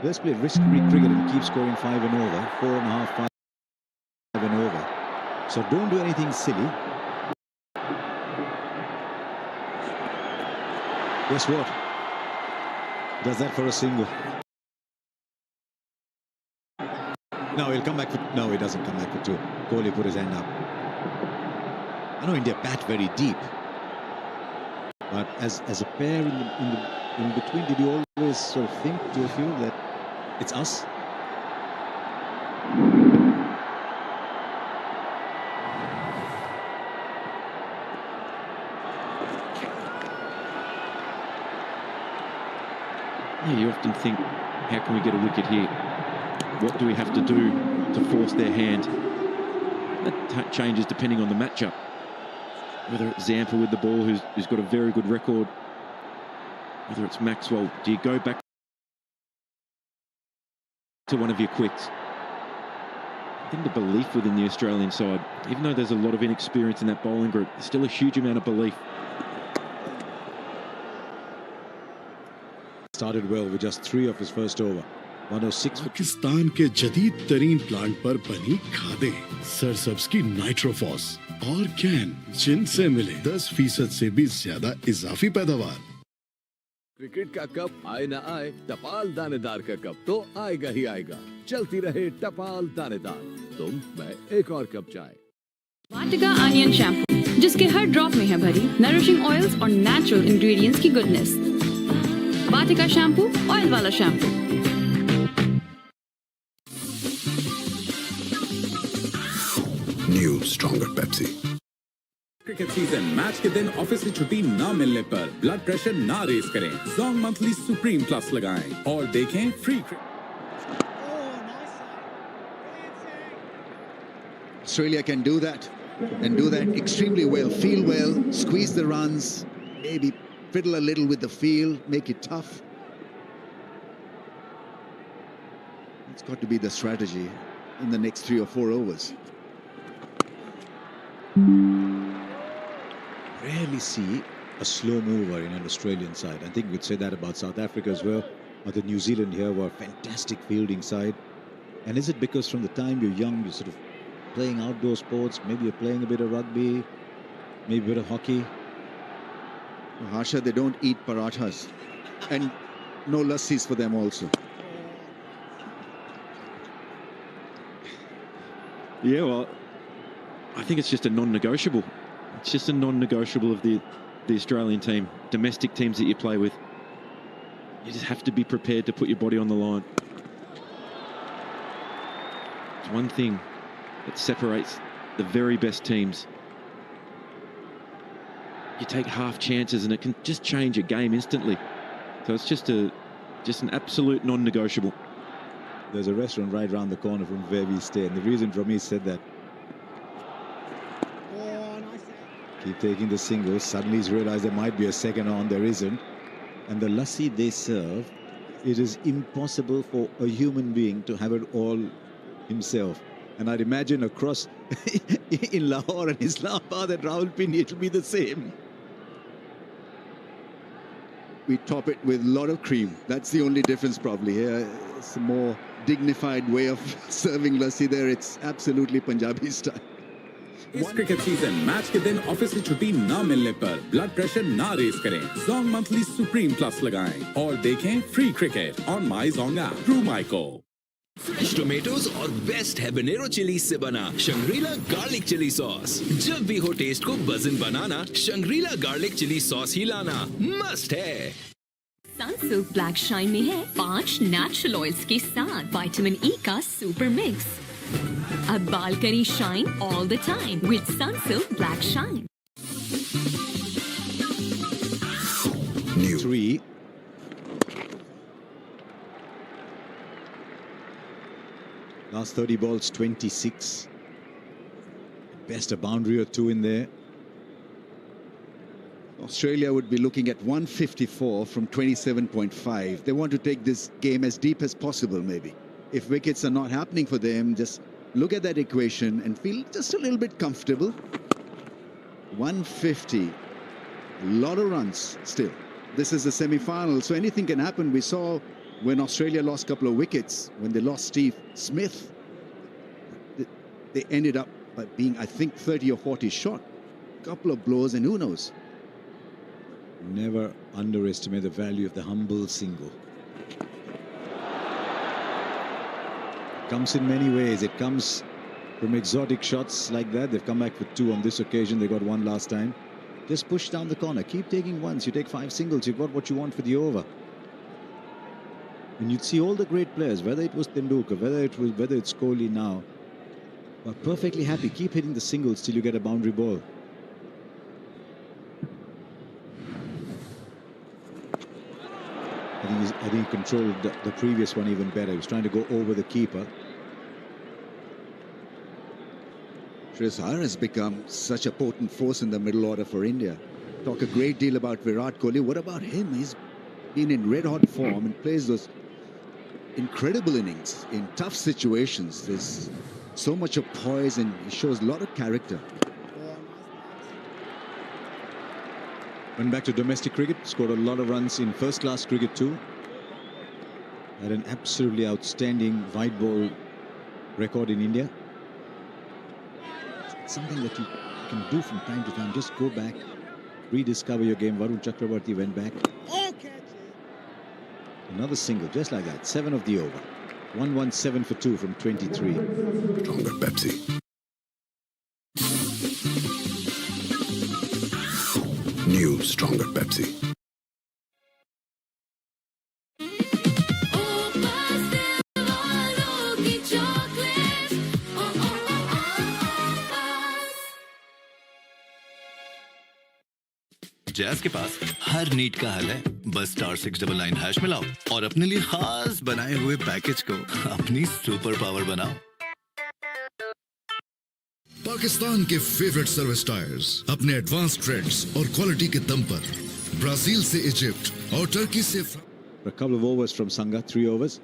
Let's play risk-free cricket and keep scoring 5 and over, 4.5, 5 and over. So don't do anything silly. Guess what? Does that for a single. No, he'll come back for... No, he doesn't come back for 2. Kohli put his hand up. I know India bat very deep. But as a pair in between, did you always sort of think, do you feel that it's us? Yeah, you often think, how can we get a wicket here? What do we have to do to force their hand? That changes depending on the matchup. Whether it's Zampa with the ball, who's got a very good record, whether it's Maxwell, do you go back to one of your quicks? I think the belief within the Australian side, even though there's a lot of inexperience in that bowling group, there's still a huge amount of belief. Started well with just 3 of his first over. 106. Pakistan के जदीद तरीन plant पर बनी खादें सरसब्ज की नाइट्रोफॉस और can जिनसे मिले 10% से भी ज्यादा इजाफी पैदावार। क्रिकेट का कप आए ना आए, टपाल दानेदार का कप तो आएगा ही आएगा। चलती रहे टपाल दानेदार, तुम मैं एक और कप चाय। वाटिका अनियन शैम्पू, जिसके हर ड्रॉप में है भरी नरिशिंग ऑयल्स और नेचुरल इंग्रेडिएंट्स की गुडनेस। वाटिका शैम्पू, ऑयल वाला shampoo. New stronger Pepsi. Cricket season match के दिन ऑफिस से छुट्टी ना मिलने पर ब्लड प्रेशर ना रेस करें, जोंग मंथली सुप्रीम प्लस लगाएं और देखें free. Australia can do that and do that extremely well. Feel well, squeeze the runs, maybe fiddle a little with the field, make it tough. It's got to be the strategy in the next 3 or 4 overs. Rarely see a slow mover in an Australian side. I think we'd say that about South Africa as well. Or the New Zealand here were a fantastic fielding side. And is it because from the time you're young, you're sort of playing outdoor sports, maybe you're playing a bit of rugby, maybe a bit of hockey? Harsha, they don't eat parathas. And no lassis for them also. Yeah, well, I think it's just a non-negotiable. It's just a non-negotiable of the Australian team, domestic teams that you play with. You just have to be prepared to put your body on the line. It's one thing that separates the very best teams. You take half chances and it can just change a game instantly. So it's just an absolute non-negotiable. There's a restaurant right around the corner from where we stay, and the reason Ramesh said that. Keep taking the singles. Suddenly he's realized there might be a second on. There isn't. And the lassi they serve, it is impossible for a human being to have it all himself. And I'd imagine across in Lahore and Islamabad and Rawalpindi, it will be the same. We top it with a lot of cream. That's the only difference probably here. It's a more dignified way of serving lassi there. It's absolutely Punjabi style. इस cricket season match के दिन office से छुट्टी ना मिलने पर blood pressure ना race करें, जोंग मंथली सुप्रीम प्लस लगाएं और देखें free cricket on my Zong app through माइको। फ्रेश टोमेटोज और बेस्ट हैबनेरो चिली से बना शंग्रीला गार्लिक चिली सॉस। जब भी हो टेस्ट को बज़न बनाना, शंग्रीला गार्लिक चिली सॉस ही लाना मस्ट है। सनसिल्क ब्लैक शाइन में है 5 नेचुरल ऑयल्स के साथ विटामिन ई का सुपर मिक्स। अब बाल करें shine all the time with Sunsilk black shine. New 3. Last 30 balls, 26. Best a boundary or 2 in there. Australia would be looking at 154 from 27.5. They want to take this game as deep as possible, maybe. If wickets are not happening for them, just look at that equation and feel just a little bit comfortable. 150. A lot of runs still. This is the semi-final, so anything can happen. We saw when Australia lost a couple of wickets, when they lost Steve Smith, they ended up by being, I think, 30 or 40 short. Couple of blows, and who knows? Never underestimate the value of the humble single. It comes in many ways. It comes from exotic shots like that. They've come back for 2 on this occasion. They got 1 last time. Just push down the corner. Keep taking ones. You take 5 singles. You've got what you want for the over. And you'd see all the great players, whether it was Tendulkar, whether it's Kohli now, are perfectly happy. Keep hitting the singles till you get a boundary ball. I think he controlled the previous one even better. He was trying to go over the keeper. Shreyas Iyer has become such a potent force in the middle order for India. Talk a great deal about Virat Kohli. What about him? He's been in red-hot form and plays those incredible innings in tough situations. There's so much of poise and he shows a lot of character. Went back to domestic cricket, scored a lot of runs in first-class cricket too. Had an absolutely outstanding white ball record in India. It's something that you can do from time to time. Just go back, rediscover your game. Varun Chakrabarti went back. Another single, just like that. 7 of the over. 117 for 2 from 23. Stronger Pepsi. New Stronger Pepsi. Jazz के पास हर need का हल है। बस *699# मिलाओ और अपने लिए खास बनाए हुए पैकेज को अपनी सुपर पावर बनाओ। पाकिस्तान के फेवरेट सर्विस टायर्स अपने एडवांस ट्रेड्स और क्वालिटी के दम पर ब्राजील से इजिप्ट और टर्की से A couple of overs from Sangha, 3 overs.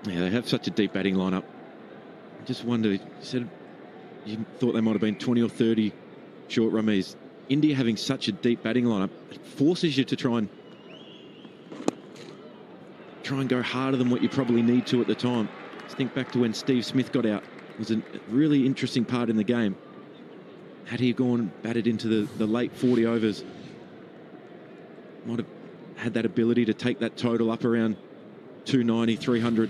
Yeah, they have such a deep batting lineup. I just wonder, you said you thought they might have been 20 or 30 short rummies. India having such a deep batting lineup, it forces you to try and go harder than what you probably need to at the time. Just think back to when Steve Smith got out. It was a really interesting part in the game. Had he gone and batted into the late 40 overs, might have had that ability to take that total up around 290, 300.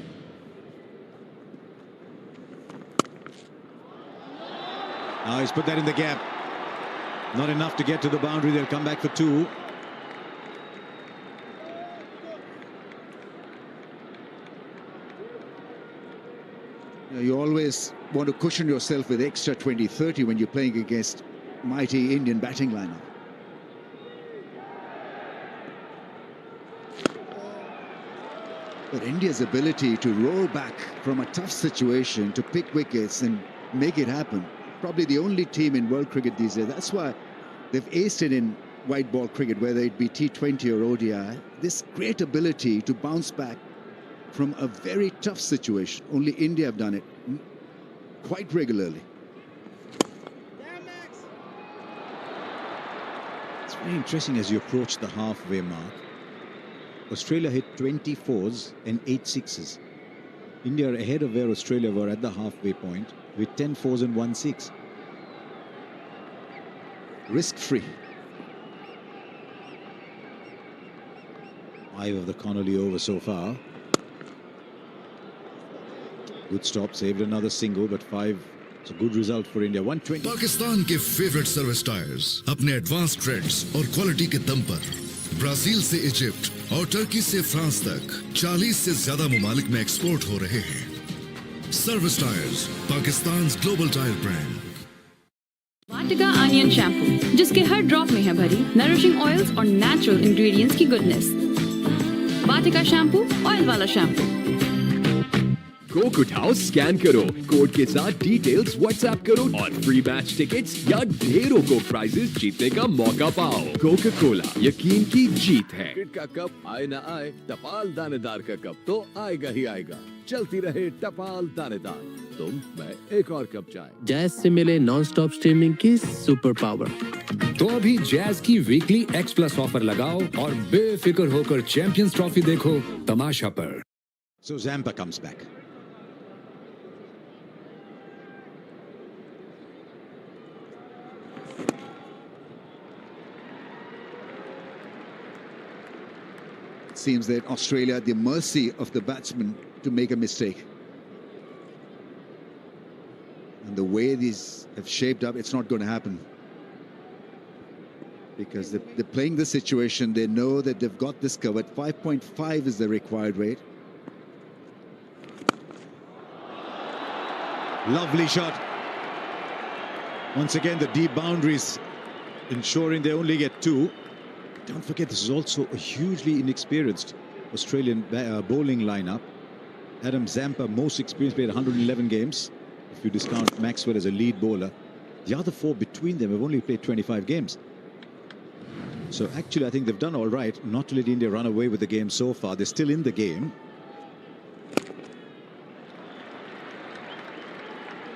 Oh, he's put that in the gap. Not enough to get to the boundary. They'll come back for 2. You always want to cushion yourself with extra 20-30 when you're playing against mighty Indian batting lineup. But India's ability to roll back from a tough situation to pick wickets and make it happen, probably the only team in world cricket these days. That's why they've aced it in white ball cricket, whether it be T20 or ODI. This great ability to bounce back from a very tough situation. Only India have done it quite regularly. It's very interesting as you approach the halfway mark. Australia hit 24s and 8 sixes. India are ahead of where Australia were at the halfway point with 10 fours and 1 6. Risk-free. 5 of the Connolly over so far. Good stop, saved another single, but 5. It's a good result for India. 120. Pakistan के favourite service tyres अपने advance trades और quality के दम पर Brazil से Egypt और Turkey से France तक 40 से ज्यादा ममालिक में एक्सपोर्ट हो रहे हैं। Service tyres, Pakistan global tyre brand. Vatika onion shampoo, जिसके हर ड्रॉप में है भरी नरिशिंग ऑयल्स और नेचुरल इंग्रेडिएंट्स की गुडनेस। वाटिका शैम्पू, ऑयल वाला शैम्पू। कोक उठाओ, स्कैन करो, कोड के साथ डिटेल्स व्हाट्सएप करो और फ्री मैच टिकट्स या ढेरों को प्राइजेस जीतने का मौका पाओ। कोका कोला, यकीन की जीत है। क्रिकेट का कप आए ना आए, टपाल दानेदार का कप तो आएगा ही आएगा। चलती रहे टपाल दानेदार। तुम, मैं एक और कप चाय। जैज से मिले नॉन स्टॉप स्ट्रीमिंग की सुपर पावर। तो अभी जैज की वीकली X+ ऑफर लगाओ और बेफिक्र होकर चैंपियंस ट्रॉफी देखो तमाशा पर। So Zampa comes back. It seems that Australia at the mercy of the batsman to make a mistake. And the way these have shaped up, it's not going to happen. Because they're playing this situation, they know that they've got this covered. 5.5 is the required rate. Lovely shot. Once again, the deep boundaries, ensuring they only get 2. Don't forget, this is also a hugely inexperienced Australian bowling lineup. Adam Zampa, most experienced, played 111 games. If you discount Maxwell as a lead bowler, the other 4 between them have only played 25 games. So actually, I think they've done all right not to let India run away with the game so far. They're still in the game.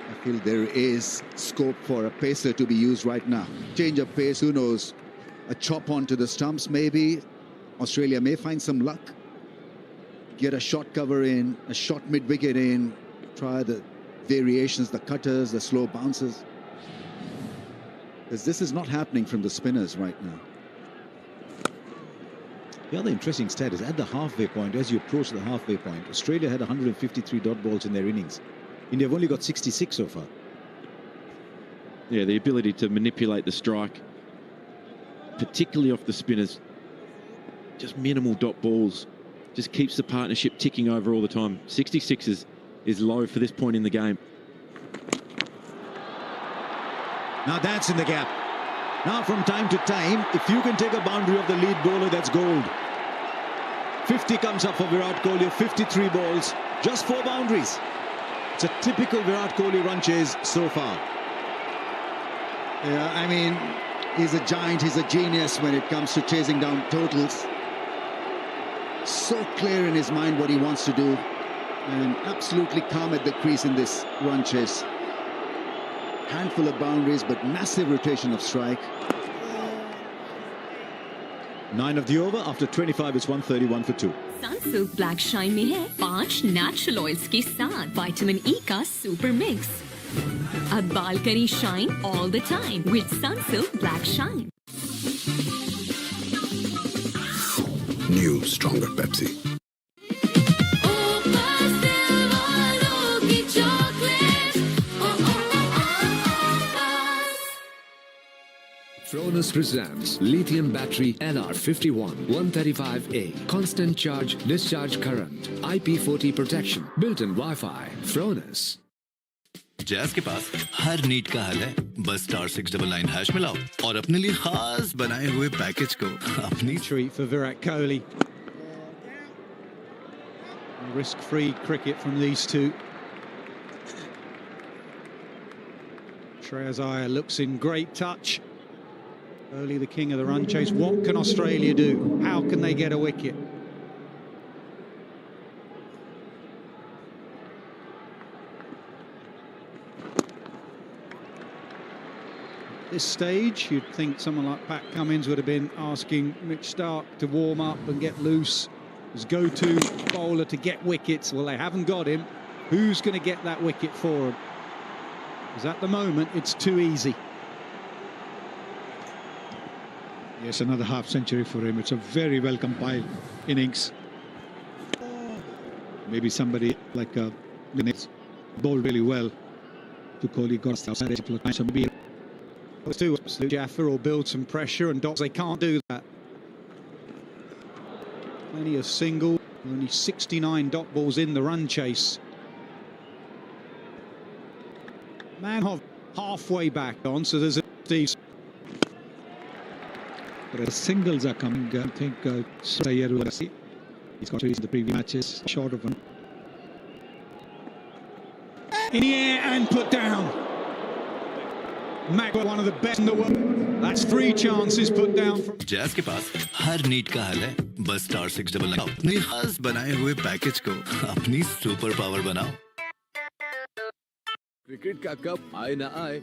I feel there is scope for a pacer to be used right now. Change of pace, who knows? A chop onto the stumps, maybe. Australia may find some luck. Get a shot cover in, a shot mid-wicket in. Try the variations, the cutters, the slow bounces. Because this is not happening from the spinners right now. The other interesting stat is at the halfway point, as you approach the halfway point, Australia had 153 dot balls in their innings. India have only got 66 so far. Yeah, the ability to manipulate the strike, particularly off the spinners, just minimal dot balls, just keeps the partnership ticking over all the time. 66 is low for this point in the game. Now that's in the gap. Now from time to time, if you can take a boundary of the lead bowler, that's gold. 50 comes up for Virat Kohli, 53 balls, just 4 boundaries. It's a typical Virat Kohli run chase so far. Yeah, I mean, he's a giant, he's a genius when it comes to chasing down totals. So clear in his mind what he wants to do. And absolutely calm at the crease in this run chase. Handful of boundaries, but massive rotation of strike. 9 of the over. After 25, it's 131 for 2. Sunsilk black shine में है 5 natural oils के साथ vitamin E का super mix. अब बाल करें shine all the time with Sunsilk black shine. New stronger Pepsi. Fronus presents lithium battery LR51 135A. Constant charge, discharge current. IP40 protection. Built-in Wi-Fi. Fronus. Jazz के पास हर need का हल है। बस *699# मिलाओ और अपने लिए खास बनाए हुए पैकेज को अपनी treat for Virat Kohli. Risk-free cricket from these two. Shreyas Iyer looks in great touch. Early the king of the run chase. What can Australia do? How can they get a wicket? At this stage, you'd think someone like Pat Cummins would have been asking Mitch Starc to warm up and get loose as go-to bowler to get wickets. Well, they haven't got him. Who's going to get that wicket for him? Because at the moment, it's too easy. Yes, another half century for him. It's a very well compiled innings. Maybe somebody like Linus bowled really well to Kohli, got outside a couple of times. So maybe let's do absolute Jaffa or build some pressure, and Dots, they can't do that. Only a single, only 69 dot balls in the run chase. Manhov halfway back on, so there's a Steve. But as singles are coming, I think Sayer will see. He's got 2 in the previous matches, short of one. In the air and put down. Mac, one of the best in the world. That's 3 chances put down from. Jazz के पास हर need का हल है। बस *699 अपने खास बनाए हुए package को अपनी सुपर पावर बनाओ। क्रिकेट का कप आए ना आए,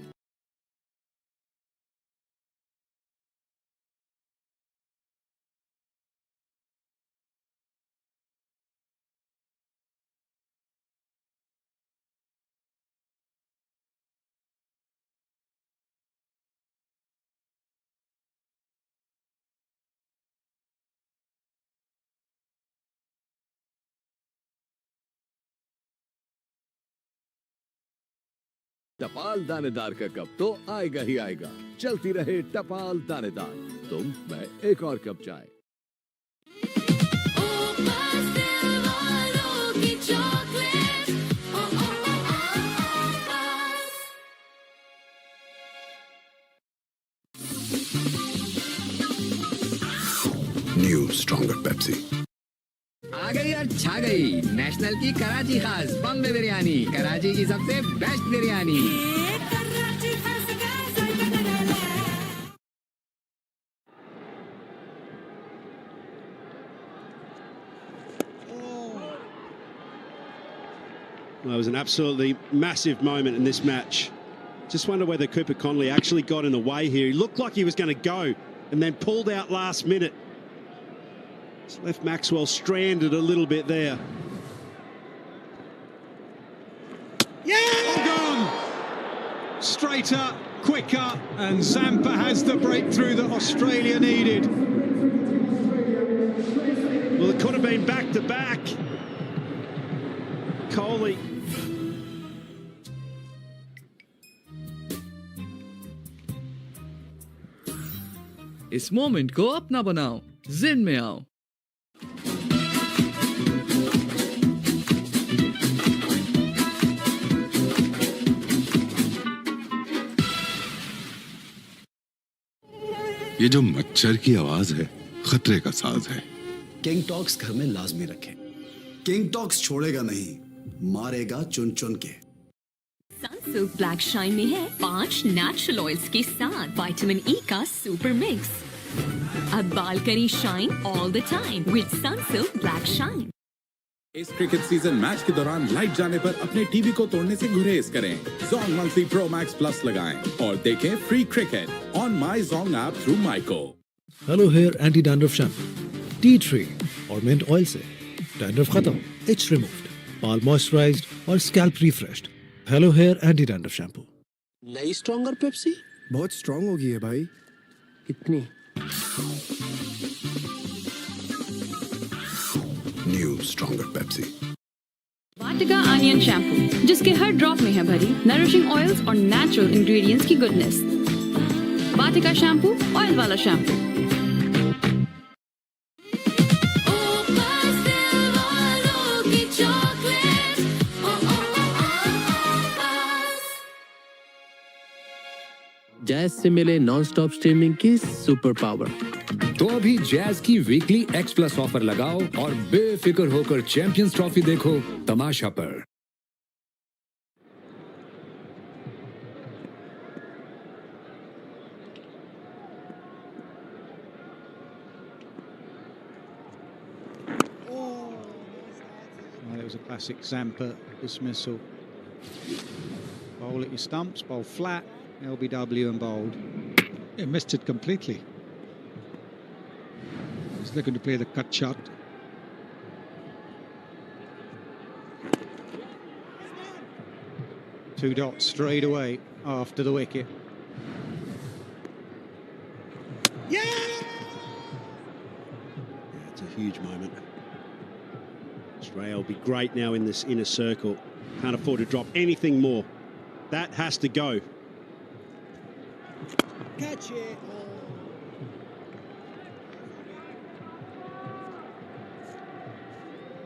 टपाल दानेदार का कप तो आएगा ही आएगा। चलती रहे टपाल दानेदार, तुम मैं एक और कप चाय। New stronger Pepsi. आ गई और छा गई नेशनल की कराची खास बॉम्बे बिरयानी, कराची की सबसे best biryani. Well, it was an absolutely massive moment in this match. Just wonder whether Cooper Connolly actually got in the way here. He looked like he was going to go and then pulled out last minute. It's left Maxwell stranded a little bit there. Yeah! All gone! Straighter, quicker, and Zampa has the breakthrough that Australia needed. Well, it could have been back to back. Coley. इस moment को अपना बनाओ, जिन में आओ। ये जो मच्छर की आवाज है खतरे का साज है। किंग टॉक्स घर में लाजमी रखें। किंग टॉक्स छोड़ेगा नहीं, मारेगा चुन चुन के। सनसिल्क ब्लैक शाइन में है 5 नेचुरल ऑयल्स के साथ विटामिन ई का सुपर मिक्स। अब बाल करें shine all the time with Sunsilk black shine. इस क्रिकेट सीजन मैच के दौरान लाइट जाने पर अपने टीवी को तोड़ने से गुरेज करें। Zong monthly pro max plus लगाएं और देखें free cricket on my Zong app through माइको। Hello hair anti dandruff shampoo tea tree और मिंट ऑयल से डैंड्रफ खत्म, इट्स रिमूव्ड, बाल मॉइस्चराइज्ड और scalp refreshed. Hello hair anti dandruff shampoo. नई स्ट्रॉन्गर पेप्सी बहुत स्ट्रांग हो गई है भाई। कितनी? New stronger Pepsi. Vatika onion shampoo, जिसके हर ड्रॉप में है भरी नरिशिंग ऑयल्स और नेचुरल इंग्रेडिएंट्स की गुडनेस। वाटिका शैम्पू, ऑयल वाला शैम्पू। जैज से मिले नॉन स्टॉप स्ट्रीमिंग की सुपर पावर। तो अभी जैज की वीकली एक्स प्लस ऑफर लगाओ और बेफिक्र होकर चैंपियंस ट्रॉफी देखो तमाशा पर। Well, it was a classic Zampa dismissal. Bowl at your stumps, bowl flat, LBW and bowled. He missed it completely. He's looking to play the cut shot. Two dots straight away after the wicket. Yeah, it's a huge moment. Australia will be great now in this inner circle. Can't afford to drop anything more. That has to go. Catch it.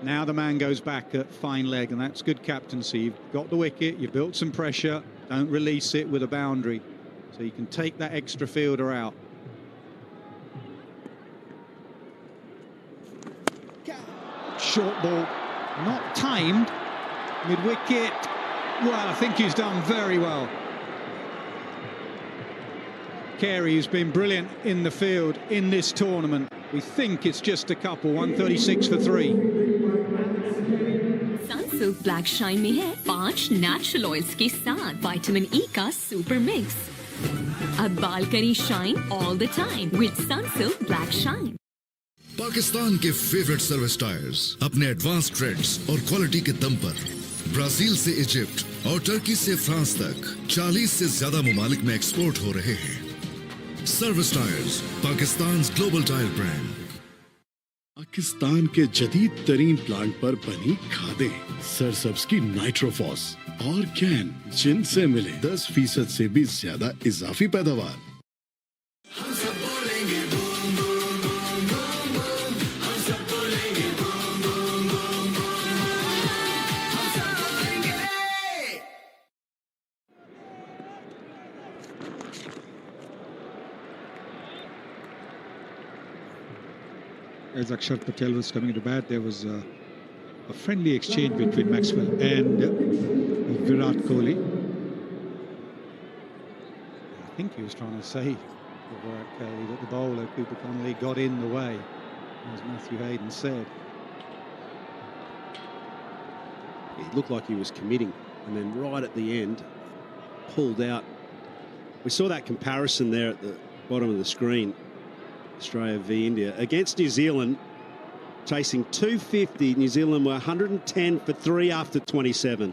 Now the man goes back at fine leg, and that's good captaincy. You've got the wicket, you've built some pressure, don't release it with a boundary, so you can take that extra fielder out. Short ball, not timed, mid-wicket. Well, I think he's done very well. Carey, who's been brilliant in the field in this tournament. We think it's just a couple, 136 for 3. Sunsilk Sunsilk black shine में है 5 natural oils के साथ vitamin E का super mix. अब बाल करें shine all the time with Sunsilk black shine. Pakistan के favourite service tyres अपने एडवांस ट्रेड्स और क्वालिटी के दम पर ब्राजील से इजिप्ट और टर्की से फ्रांस तक 40 से ज्यादा ममालिक में एक्सपोर्ट हो रहे हैं। Service tyres, Pakistan global tyre brand. Pakistan के जदीद तरीन प्लांट पर बनी खादें, सरसब्ज की नाइट्रोफॉस और कैन, जिनसे मिले 10% से भी ज्यादा इजाफी पैदावार। As Akshar Patel was coming to bat, there was a friendly exchange between Maxwell and Virat Kohli. I think he was trying to say to Virat Kohli that the bowler, Cooper Connolly, got in the way, as Matthew Hayden said. It looked like he was committing, and then right at the end, pulled out. We saw that comparison there at the bottom of the screen. Australia v India. Against New Zealand, chasing 250, New Zealand were 110 for 3 after 27.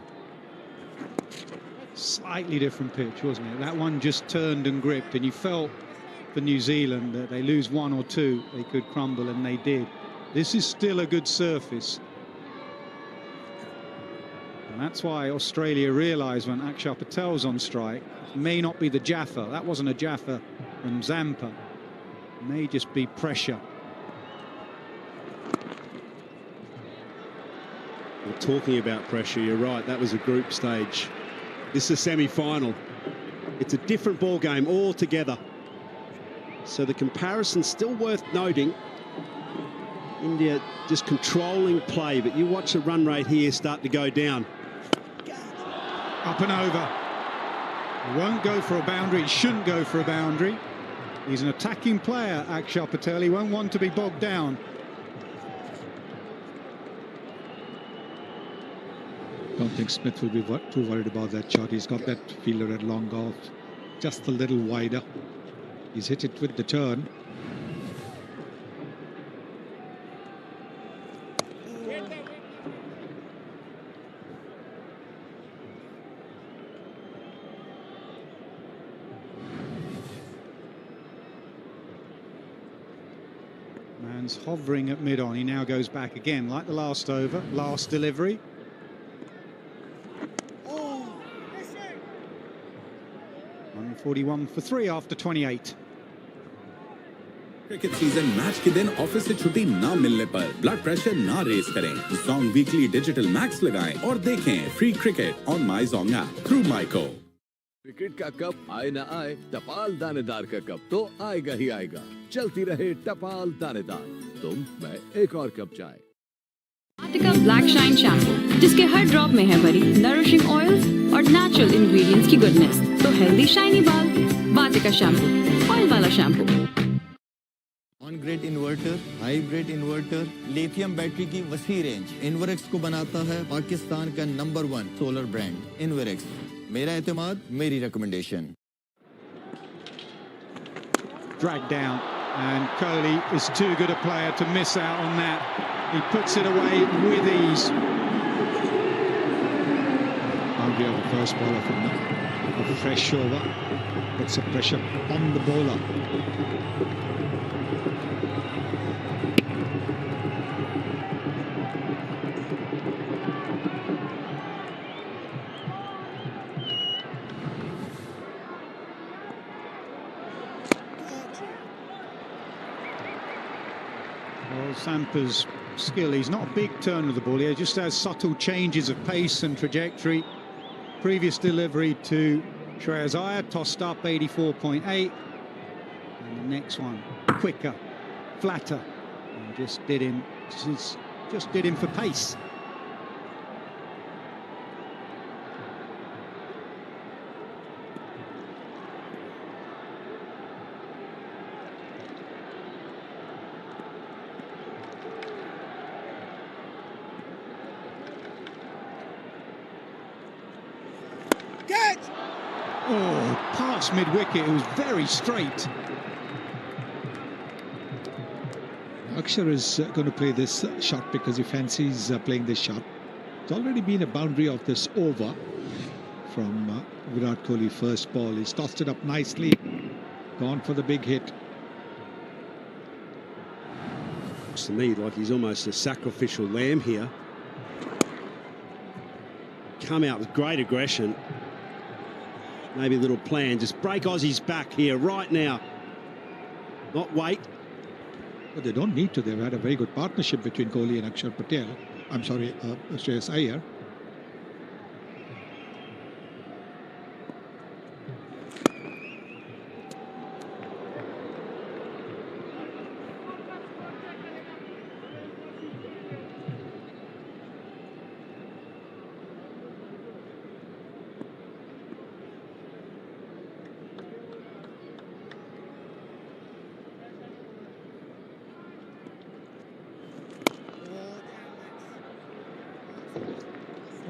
Slightly different pitch, wasn't it? That one just turned and gripped, and you felt for New Zealand that they lose 1 or 2, they could crumble, and they did. This is still a good surface. And that's why Australia realised when Akshar Patel's on strike, it may not be the Jaffa. That wasn't a Jaffa from Zampa. May just be pressure. Well, talking about pressure, you're right, that was a group stage. This is a semi-final. It's a different ball game altogether. So the comparison's still worth noting. India just controlling play, but you watch the run rate here start to go down. Up and over. He won't go for a boundary, he shouldn't go for a boundary. He's an attacking player, Akshar Patel. He won't want to be bogged down. Don't think Smith will be too worried about that shot. He's got that fielder at long golf, just a little wider. He's hit it with the turn. Man's hovering at mid-on. He now goes back again, like the last over, last delivery. 141 for 3 after 28. Cricket season match के दिन office से छुट्टी ना मिलने पर blood pressure ना race करें। Zong weekly digital max लगाएं और देखें free cricket on my Zong app through माइको। क्रिकेट का कप आए ना आए, टपाल दानेदार का कप तो आएगा ही आएगा। चलती रहे टपाल दानेदार, तुम मैं एक और कप चाय। वाटिका ब्लैक शाइन शैम्पू, जिसके हर ड्रॉप में है भरी नरिशिंग ऑयल्स और नेचुरल इंग्रेडिएंट्स की गुडनेस, तो हेल्दी शाइनी बाल। वाटिका शैम्पू, ऑयल वाला shampoo. On grid inverter, hybrid inverter, lithium battery की वसी रेंज इन्वरेक्स को बनाता है पाकिस्तान का नंबर 1 सोलर ब्रांड इन्वरेक्स। मेरा एतमाद, मेरी recommendation. Dragged down, and Kohli is too good a player to miss out on that. He puts it away with ease. Boundary of the first ball of a fresh over. Puts some pressure on the bowler. Well, Sampa's skill, he's not a big turn of the ball, he just has subtle changes of pace and trajectory. Previous delivery to Shreyas Iyer, tossed up 84.8. And the next one, quicker, flatter, and just did him for pace. Oh, past mid-wicket, it was very straight. Akshar is going to play this shot because he fancies playing this shot. It's already been a boundary of this over from Virat Kohli. First ball, he's tossed it up nicely, gone for the big hit. Looks to me like he's almost a sacrificial lamb here. Come out with great aggression. Maybe a little plan. Just break Aussie's back here right now. Not wait. But they don't need to. They've had a very good partnership between Kohli and Akshar Patel. I'm sorry, Shreyas Iyer.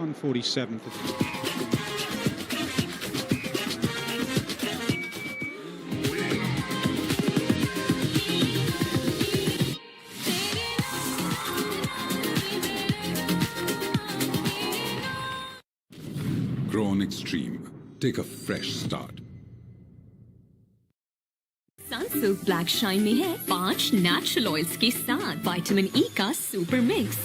.147 for Grown Extreme. Take a fresh start. Sunsilk black shine में है 5 natural oils के साथ vitamin E का super mix.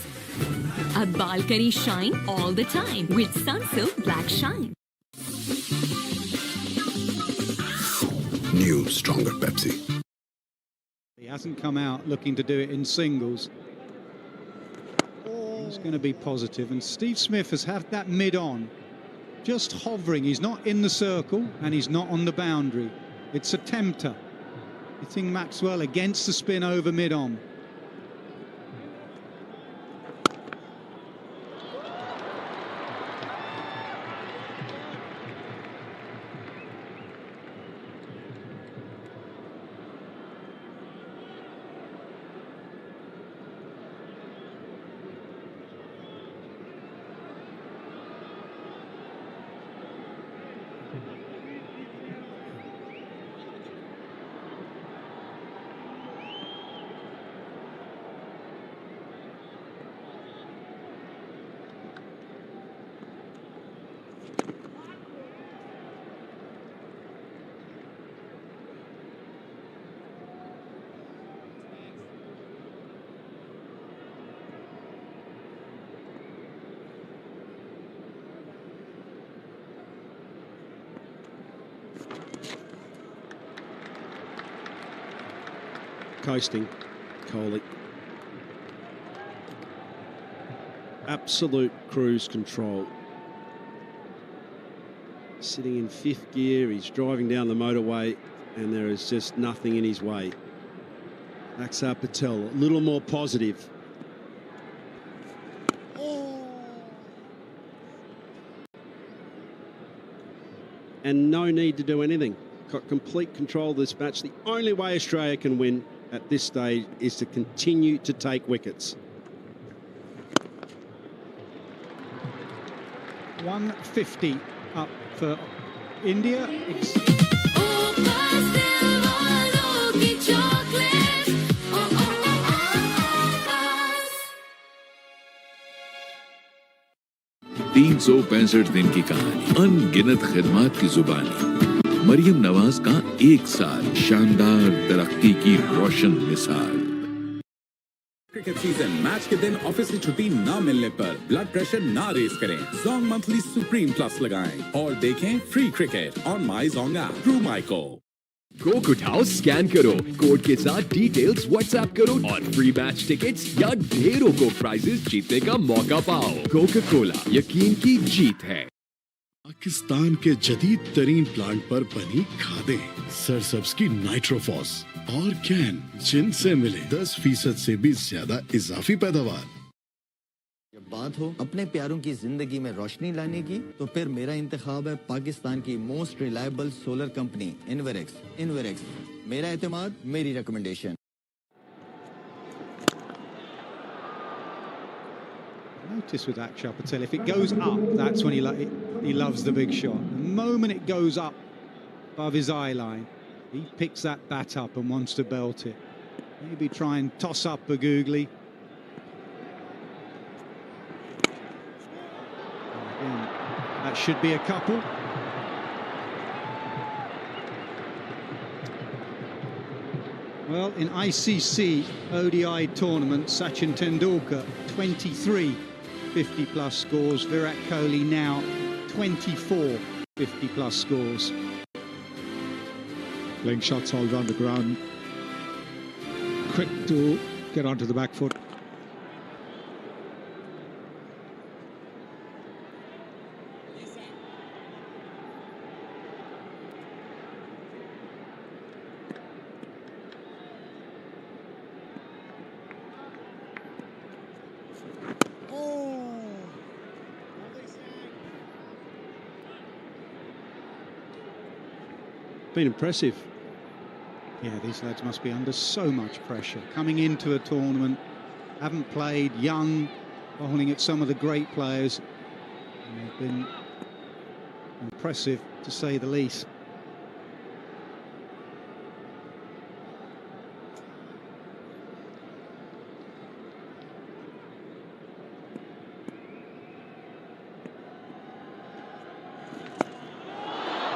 अब बाल करें shine all the time with Sunsilk black shine. New stronger Pepsi. He hasn't come out looking to do it in singles. He's going to be positive, and Steve Smith has had that mid-on, just hovering. He's not in the circle and he's not on the boundary. It's a tempter. Hitting Maxwell against the spin over mid-on. Coasting, Kohli. Absolute cruise control. Sitting in 5th gear, he's driving down the motorway and there is just nothing in his way. Axar Patel, a little more positive. And no need to do anything. Got complete control of this match. The only way Australia can win at this stage is to continue to take wickets. 150 up for India. तीन 365 दिन की कहानी, अनगिनत खिदमात की जुबानी। मरियम नवाज का 1 साल, शानदार तरक्की की रोशन मिसाल। क्रिकेट सीजन मैच के दिन ऑफिस से छुट्टी ना मिलने पर ब्लड प्रेशर ना रेस करें, जोंग मंथली सुप्रीम प्लस लगाएं और देखें free cricket on my Zong app through माइको। कोक उठाओ, स्कैन करो, कोड के साथ डिटेल्स व्हाट्सएप करो और फ्री मैच टिकट्स या ढेरों को प्राइजेस जीतने का मौका पाओ। कोका कोला, यकीन की जीत है। पाकिस्तान के जदीद तरीन प्लांट पर बनी खादें, सरसब्ज की नाइट्रोफॉस और कैन, जिनसे मिले 10% से भी ज्यादा इजाफी पैदावार। जब बात हो अपने प्यारों की जिंदगी में रोशनी लाने की, तो फिर मेरा इंतखाब है पाकिस्तान की most reliable solar company Inverex. मेरा एतमाद, मेरी recommendation. Notice with Akshar Patel, if it goes up, that's when he loves the big shot. The moment it goes up above his eye line. He picks that bat up and wants to belt it. Maybe try and toss up a googly. Again, that should be a couple. Well, in ICC ODI tournament, Sachin Tendulkar, 23 50-plus scores. Virat Kohli now 24 50-plus scores. Playing shots all around the ground. Quick to get onto the back foot. Been impressive. Yeah, these lads must be under so much pressure. Coming into a tournament, haven't played, young, bowling at some of the great players. And they've been impressive, to say the least.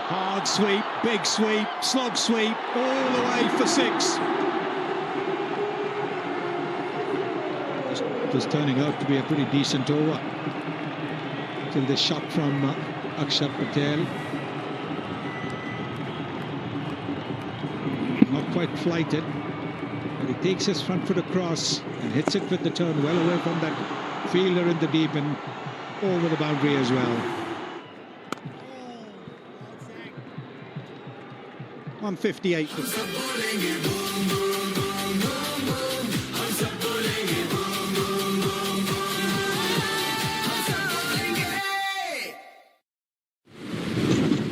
Hard sweep, big sweep, slog sweep, all the way for 6. It was turning out to be a pretty decent over till the shot from Akshar Patel. Not quite flighted, but he takes his front foot across and hits it with the turn well away from that fielder in the deep and over the boundary as well. 158.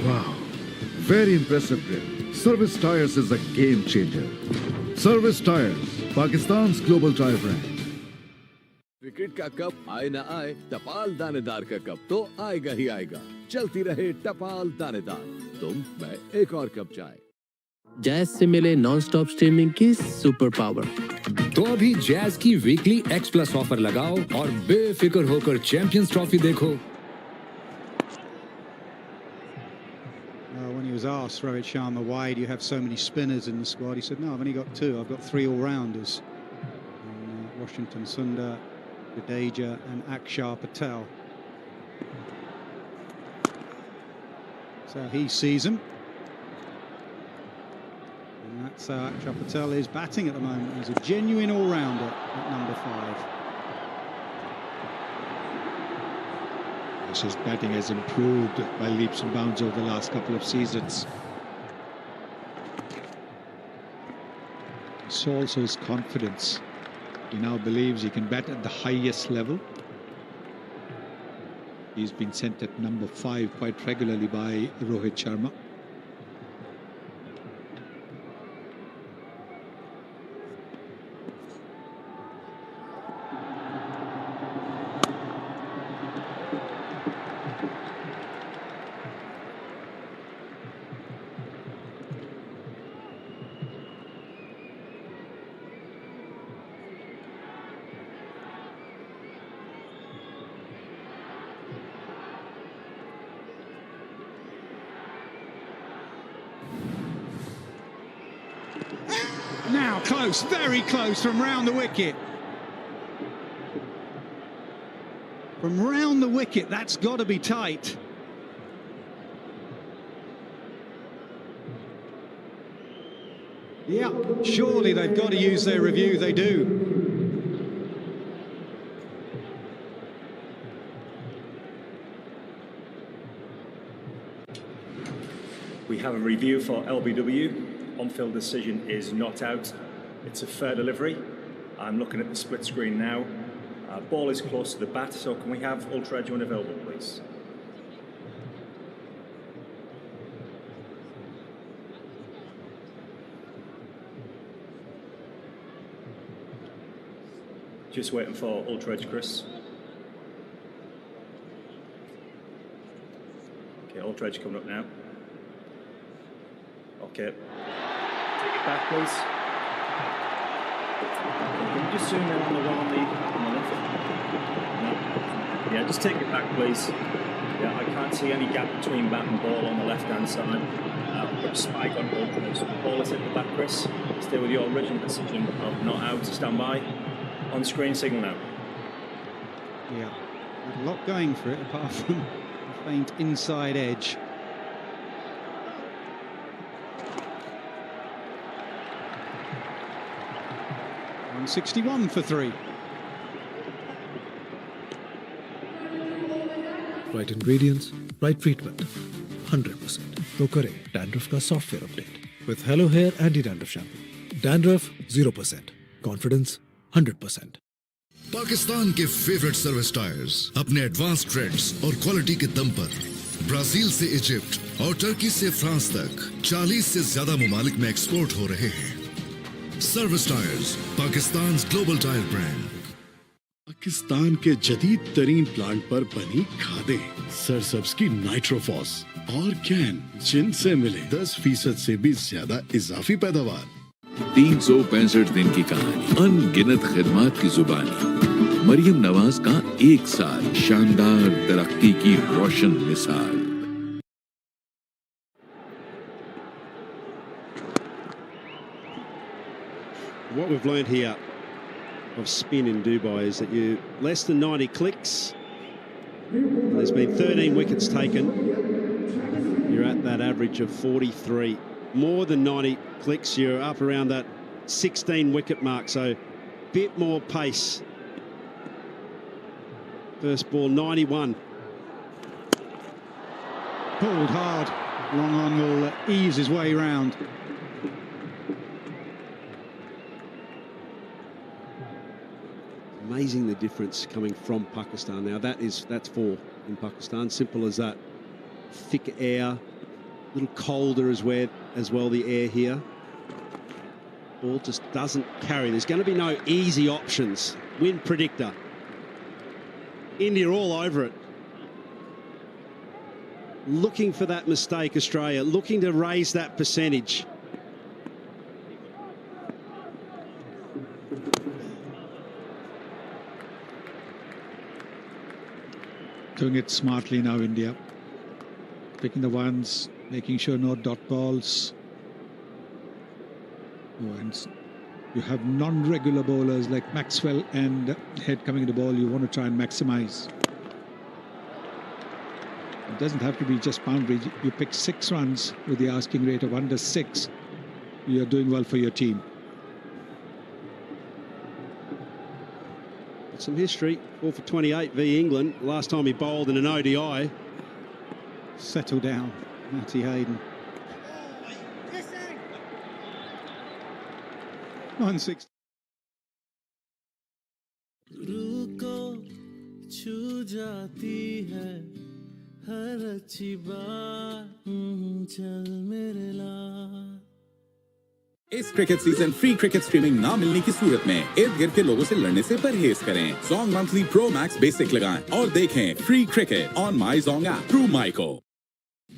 Wow, very impressive grip. Service Tires is a game changer. Service Tires, Pakistan's global tire brand. Cricket का cup आए ना आए, टपाल दानेदार का cup तो आएगा ही आएगा। चलती रहे टपाल दानेदार, तुम मैं एक और कप चाय। जैज से मिले नॉन स्टॉप स्ट्रीमिंग की सुपर पावर। तो अभी जैज की वीकली X+ ऑफर लगाओ और बेफिक्र होकर चैंपियंस ट्रॉफी देखो। When he was asked, Rohit Sharma, why do you have so many spinners in the squad? He said, no, I've only got 2. I've got 3 all-rounders. Washington Sundar, Jadeja and Akshar Patel. So he sees them. And that's how Akshar Patel is batting at the moment. He's a genuine all-rounder at number 5. His batting has improved by leaps and bounds over the last couple of seasons. So also his confidence. He now believes he can bat at the highest level. He's been sent at number 5 quite regularly by Rohit Sharma. Now close, very close from round the wicket. From round the wicket, that's got to be tight. Yeah, surely they've got to use their review, they do. We have a review for LBW. On-field decision is not out. It's a fair delivery. I'm looking at the split screen now. Ball is close to the bat, so can we have Ultra Edge unavailable, please? Just waiting for Ultra Edge, Chris. Okay, Ultra Edge coming up now. Okay. Take it back, please. Can you just zoom in on the one on the left? No. Yeah, just take it back, please. Yeah, I can't see any gap between bat and ball on the left-hand side. Put a spike on both of those. The ball is hit the back, Chris. Stay with your original decision of not out. Stand by. On screen signal now. Yeah, there's a lot going for it apart from a faint inside edge. .161 for 3. Right ingredients, right treatment, 100%. तो करें dandruff का software update with Hello Hair Anti-Dandruff Shampoo. Dandruff 0%, confidence 100%. Pakistan के favourite service tyres अपने advance trades और quality के दम पर Brazil से इजिप्ट और टर्की से फ्रांस तक 40 से ज्यादा मुमालिक में एक्सपोर्ट हो रहे हैं। Service tyres, Pakistan global tyre brand. Pakistan के जदीद तरीन प्लांट पर बनी खादें, सरसब्स की नाइट्रोफॉस और कैन, जिनसे मिले 10% से भी ज्यादा इजाफी पैदावार। 365 दिन की कहानी, अनगिनत खिदमात की जुबानी, मरियम नवाज का एक साल, शानदार तरक्की की रोशन मिसाल। What we've learned here of spin in Dubai is that you less than 90 clicks. There's been 13 wickets taken. You're at that average of 43. More than 90 clicks, you're up around that 16 wicket mark, so bit more pace. First ball 91. Pulled hard. Long on will ease his way round. Amazing the difference coming from Pakistan. Now that's 4 in Pakistan. Simple as that. Thick air, a little colder as well the air here. Ball just doesn't carry. There's going to be no easy options. Wind predictor. India all over it. Looking for that mistake, Australia. Looking to raise that percentage. Doing it smartly now, India. Picking the ones, making sure no dot balls. Oh, and you have non-regular bowlers like Maxwell and Head coming to the ball. You want to try and maximize. It doesn't have to be just boundaries. You pick 6 runs with the asking rate of under 6. You're doing well for your team. Some history. 4 for 28 v England. Last time he bowled in an ODI. Settle down, Matty Hayden. 160. रुको छू जाती है हर अच्छी बात चल मेरे ला। इस cricket season free cricket streaming ना मिलने की सूरत में इर्द गिर्द के लोगों से लड़ने से परहेज करें। Zong monthly pro max basic लगाएं और देखें free cricket on my Zong app through माइको।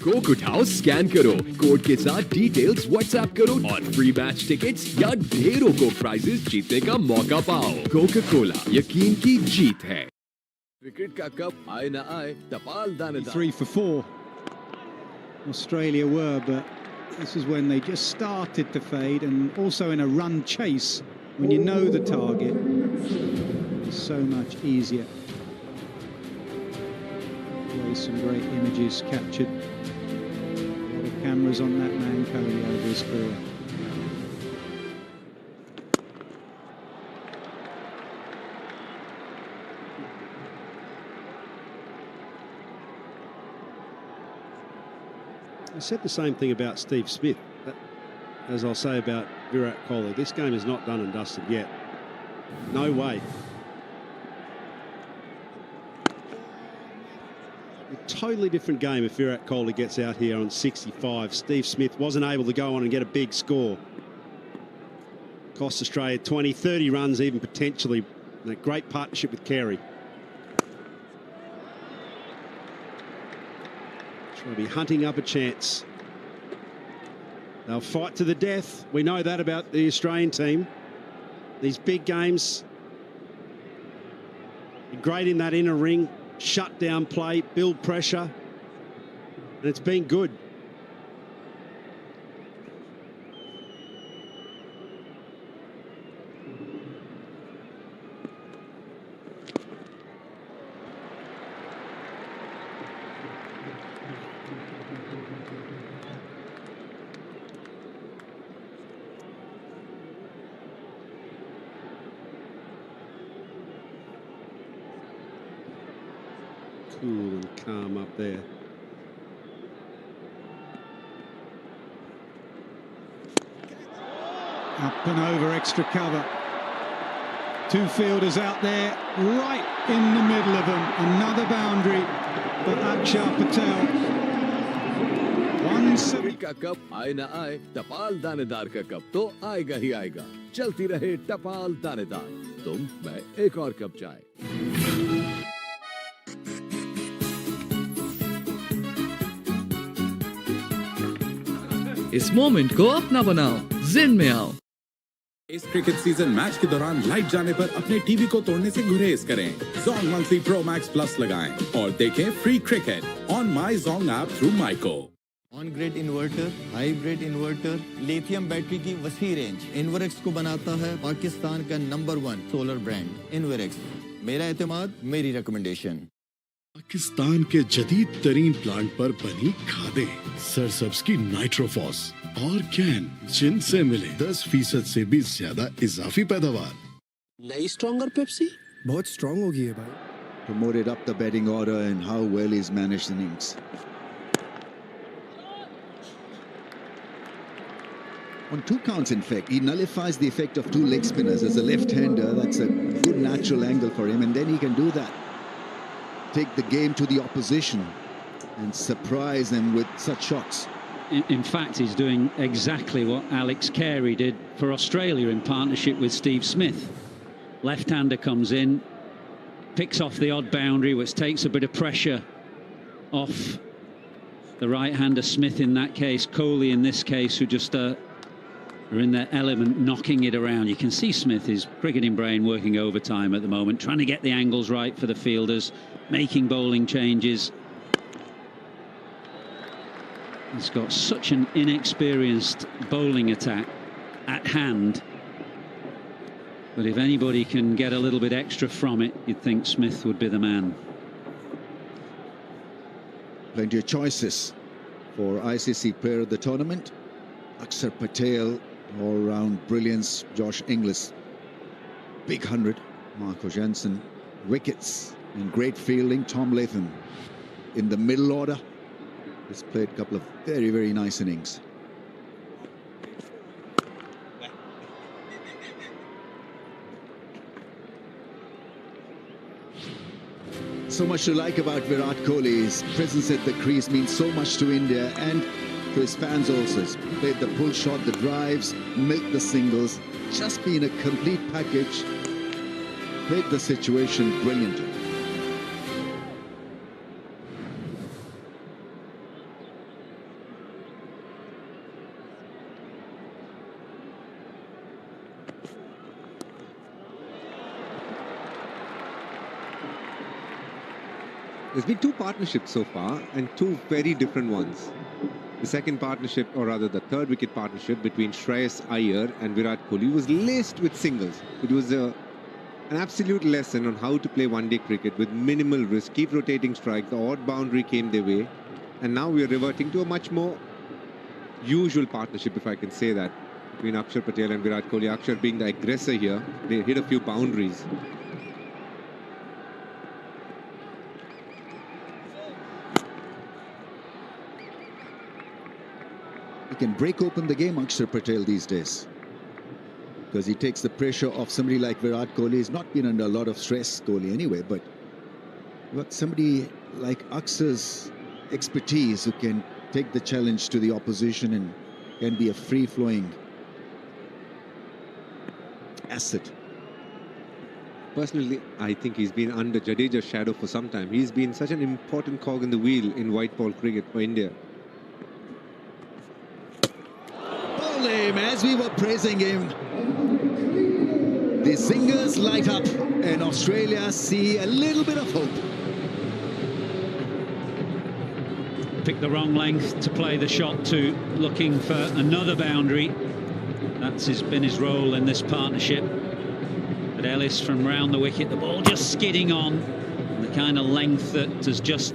कोक उठाओ, स्कैन करो, कोड के साथ डिटेल्स व्हाट्सएप करो और फ्री मैच टिकट्स या ढेरों को प्राइजेस जीतने का मौका पाओ। कोका कोला, यकीन की जीत है। क्रिकेट का कप आए ना आए, टपाल दानेदार। 3 for 4. Australia were, but this is when they just started to fade, and also in a run chase, when you know the target, it's so much easier. Always some great images captured. A lot of cameras on that man, Kohli, over his career. I said the same thing about Steve Smith, as I'll say about Virat Kohli. This game is not done and dusted yet. No way. A totally different game if Virat Kohli gets out here on 65. Steve Smith wasn't able to go on and get a big score. Cost Australia 20, 30 runs even potentially. And a great partnership with Carey. Trying to be hunting up a chance. They'll fight to the death. We know that about the Australian team. These big games, great in that inner ring, shut down play, build pressure, and it's been good. Cool and calm up there. Up and over, extra cover. Two fielders out there, right in the middle of them. Another boundary for Akshar Patel. 170 का cup आए ना आए, टपाल दानेदार का cup तो आएगा ही आएगा। चलती रहे टपाल दानेदार, तुम मैं एक और कप चाय। इस मोमेंट को अपना बनाओ, जिन में आओ। इस क्रिकेट सीजन मैच के दौरान लाइट जाने पर अपने टीवी को तोड़ने से गुरेज करें। Zong monthly pro max plus लगाएं और देखें free cricket on my Zong app through माइको। On grid inverter, hybrid inverter, lithium battery की वसी रेंज इन्वरेक्स को बनाता है पाकिस्तान का नंबर 1 सोलर ब्रांड इन्वरेक्स। मेरा एतमाद, मेरी रिकमेंडेशन। पाकिस्तान के जदीद तरीन प्लांट पर बनी खादें, सरसब्स की नाइट्रोफॉस और कैन, जिनसे मिले 10% से भी ज्यादा इजाफी पैदावार। नई स्ट्रॉन्गर पेप्सी बहुत स्ट्रॉन्ग होगी है भाई। Promoted up the batting order and how well he's managed innings. On 2 counts, in fact, he nullifies the effect of 2 leg spinners. As a left-hander, that's a good natural angle for him, and then he can do that. Take the game to the opposition and surprise them with such shots. In fact, he's doing exactly what Alex Carey did for Australia in partnership with Steve Smith. Left-hander comes in, picks off the odd boundary, which takes a bit of pressure off the right-hander Smith in that case, Kohli in this case, who just are in their element, knocking it around. You can see Smith, his cricketing brain, working overtime at the moment, trying to get the angles right for the fielders, making bowling changes. He's got such an inexperienced bowling attack at hand. But if anybody can get a little bit extra from it, you'd think Smith would be the man. Plenty of choices for ICC player of the tournament. Akshar Patel, all-round brilliance. Josh Inglis, big 100. Marco Jansen, wickets and great fielding. Tom Latham in the middle order. He's played a couple of very, very nice innings. So much to like about Virat Kohli. His presence at the crease means so much to India and to his fans also. He's played the pull shot, the drives, milked the singles, just been a complete package. Played the situation brilliantly. There's been 2 partnerships so far and 2 very different ones. The second partnership, or rather the third wicket partnership between Shreyas Iyer and Virat Kohli was laced with singles. It was an absolute lesson on how to play one-day cricket with minimal risk, keep rotating strikes, the odd boundary came their way, and now we are reverting to a much more usual partnership, if I can say that, between Akshar Patel and Virat Kohli. Akshar being the aggressor here, they hit a few boundaries. He can break open the game, Akshar Patel, these days, because he takes the pressure off somebody like Virat Kohli. He's not been under a lot of stress, Kohli, anyway, but got somebody like Akshar's expertise who can take the challenge to the opposition and can be a free-flowing asset. Personally, I think he's been under Jadeja's shadow for some time. He's been such an important cog in the wheel in white ball cricket for India. him as we were praising him. The singers light up and Australia see a little bit of hope. Picked the wrong length to play the shot to, looking for another boundary. That's been his role in this partnership. But Ellis from round the wicket, the ball just skidding on, the kind of length that has just...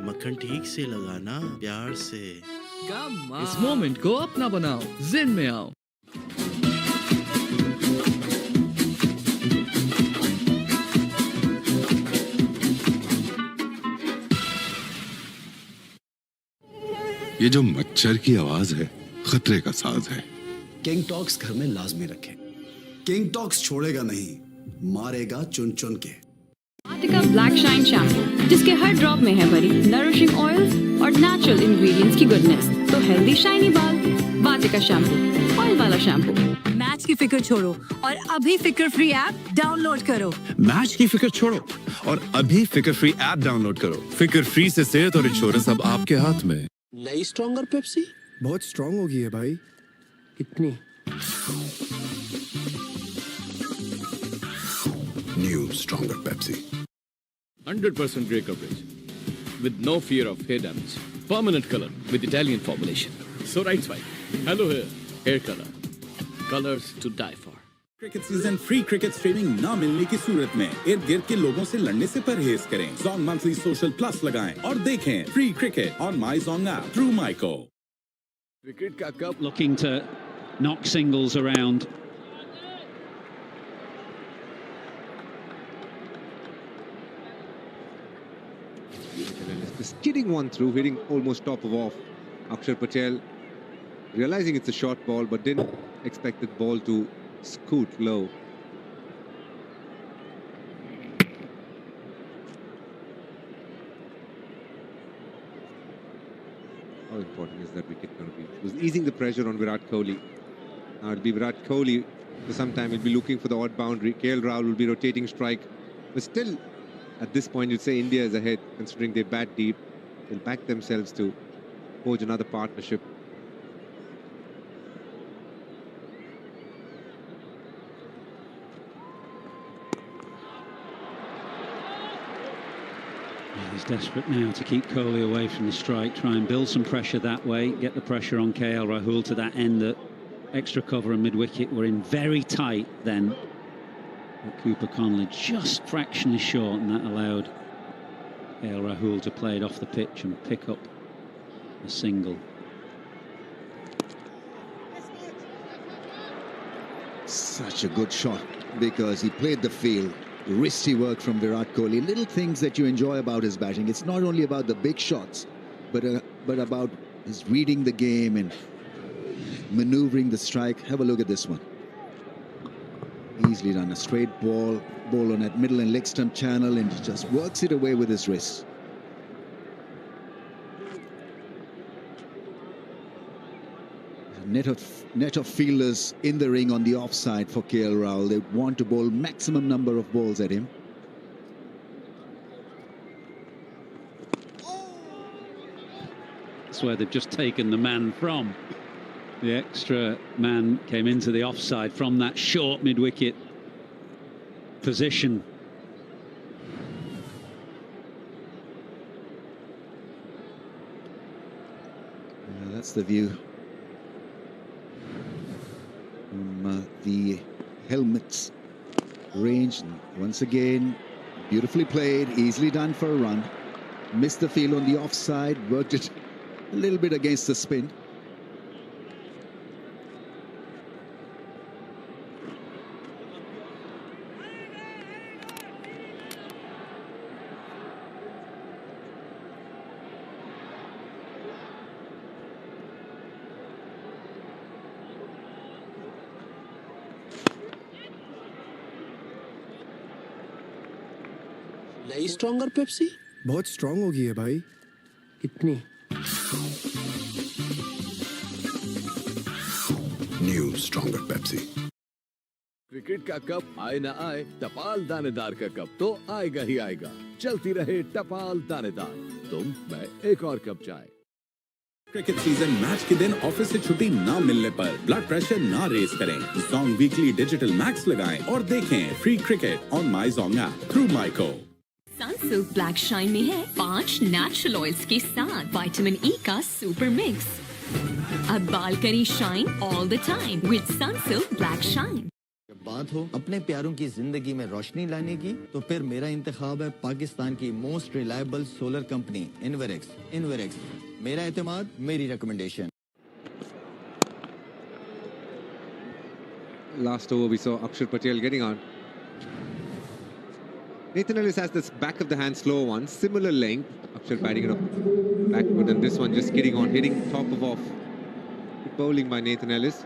मक्खन ठीक से लगाना, प्यार से। इस moment को अपना बनाओ, जिन में आओ। ये जो मच्छर की आवाज है, खतरे का साज है। किंग टॉक्स घर में लाजमी रखें। किंग टॉक्स छोड़ेगा नहीं, मारेगा चुन चुन के। वाटिका ब्लैक शाइन शैम्पू, जिसके हर ड्रॉप में है भरी नरिशिंग ऑयल्स और नेचुरल इंग्रेडिएंट्स की गुडनेस, तो हेल्दी शाइनी बाल, वाटिका शैम्पू, ऑयल वाला शैम्पू। मैच की फिक्र छोड़ो और अभी फिक्र फ्री ऐप डाउनलोड करो। मैच की फिक्र छोड़ो और अभी फिक्र फ्री ऐप डाउनलोड करो। फिक्र फ्री से सेहत और इंश्योरेंस अब आपके हाथ में। नई स्ट्रॉन्गर पेप्सी बहुत स्ट्रॉन्ग हो गई है भाई। कितनी? New stronger Pepsi. 100% grey coverage with no fear of hair damage. Permanent color with Italian formulation. So right swipe. Hello hair. Hair color. Colors to die for. Cricket season free cricket streaming ना मिलने की सूरत में इर्द गिर्द के लोगों से लड़ने से परहेज करें। Zong मंथली सोशल प्लस लगाएं और देखें free cricket on my Zong app through माइको। Wicket का cup looking to knock singles around. Skidding one through, hitting almost top of off. Akshar Patel realizing it's a short ball, but didn't expect the ball to scoot low. How important is that wicket going to be? It was easing the pressure on Virat Kohli. Now it'll be Virat Kohli for some time. He'll be looking for the odd boundary. KL Rahul will be rotating strike. But still, at this point, you'd say India is ahead, considering they bat deep. They'll back themselves to forge another partnership. He's desperate now to keep Kohli away from the strike, try and build some pressure that way, get the pressure on KL Rahul to that end. That extra cover and mid-wicket were in very tight then. But Cooper Conley just fractionally short, and that allowed KL Rahul to play it off the pitch and pick up a single. Such a good shot because he played the field. Wristy work from Virat Kohli. Little things that you enjoy about his batting. It's not only about the big shots, but about his reading the game and maneuvering the strike. Have a look at this one. Easily done. A straight ball on that middle and leg stump channel, and he just works it away with his wrist. Net of fielders in the ring on the offside for KL Rahul. They want to bowl maximum number of balls at him. That's where they've just taken the man from. The extra man came into the offside from that short mid-wicket position. That's the view from the helmets range. Once again, beautifully played, easily done for a run. Missed the field on the offside, worked it a little bit against the spin. नई stronger Pepsi बहुत strong हो गई है भाई। कितनी? New stronger Pepsi. Cricket का cup आए ना आए, टपाल दानेदार का कप तो आएगा ही आएगा। चलती रहे टपाल दानेदार, तुम मैं एक और कप चाय। क्रिकेट सीजन मैच के दिन ऑफिस से छुट्टी ना मिलने पर ब्लड प्रेशर ना रेस करें, जोंग वीकली डिजिटल मैक्स लगाएं और देखें free cricket on my Zong app through माइको। सनसिल्क ब्लैक शाइन में है 5 नेचुरल ऑयल्स के साथ विटामिन ई का सुपर मिक्स। अब बाल करें shine all the time with Sunsilk black shine. जब बात हो अपने प्यारों की जिंदगी में रोशनी लाने की, तो फिर मेरा इंतखाब है पाकिस्तान की most reliable solar company Inverex. मेरा एतमाद, मेरी recommendation. Last over we saw Akshar Patel getting on. Nathan Ellis has this back of the hand slow one, similar length. Akshar batting it off backward, and this one just getting on, hitting top of off. Good bowling by Nathan Ellis.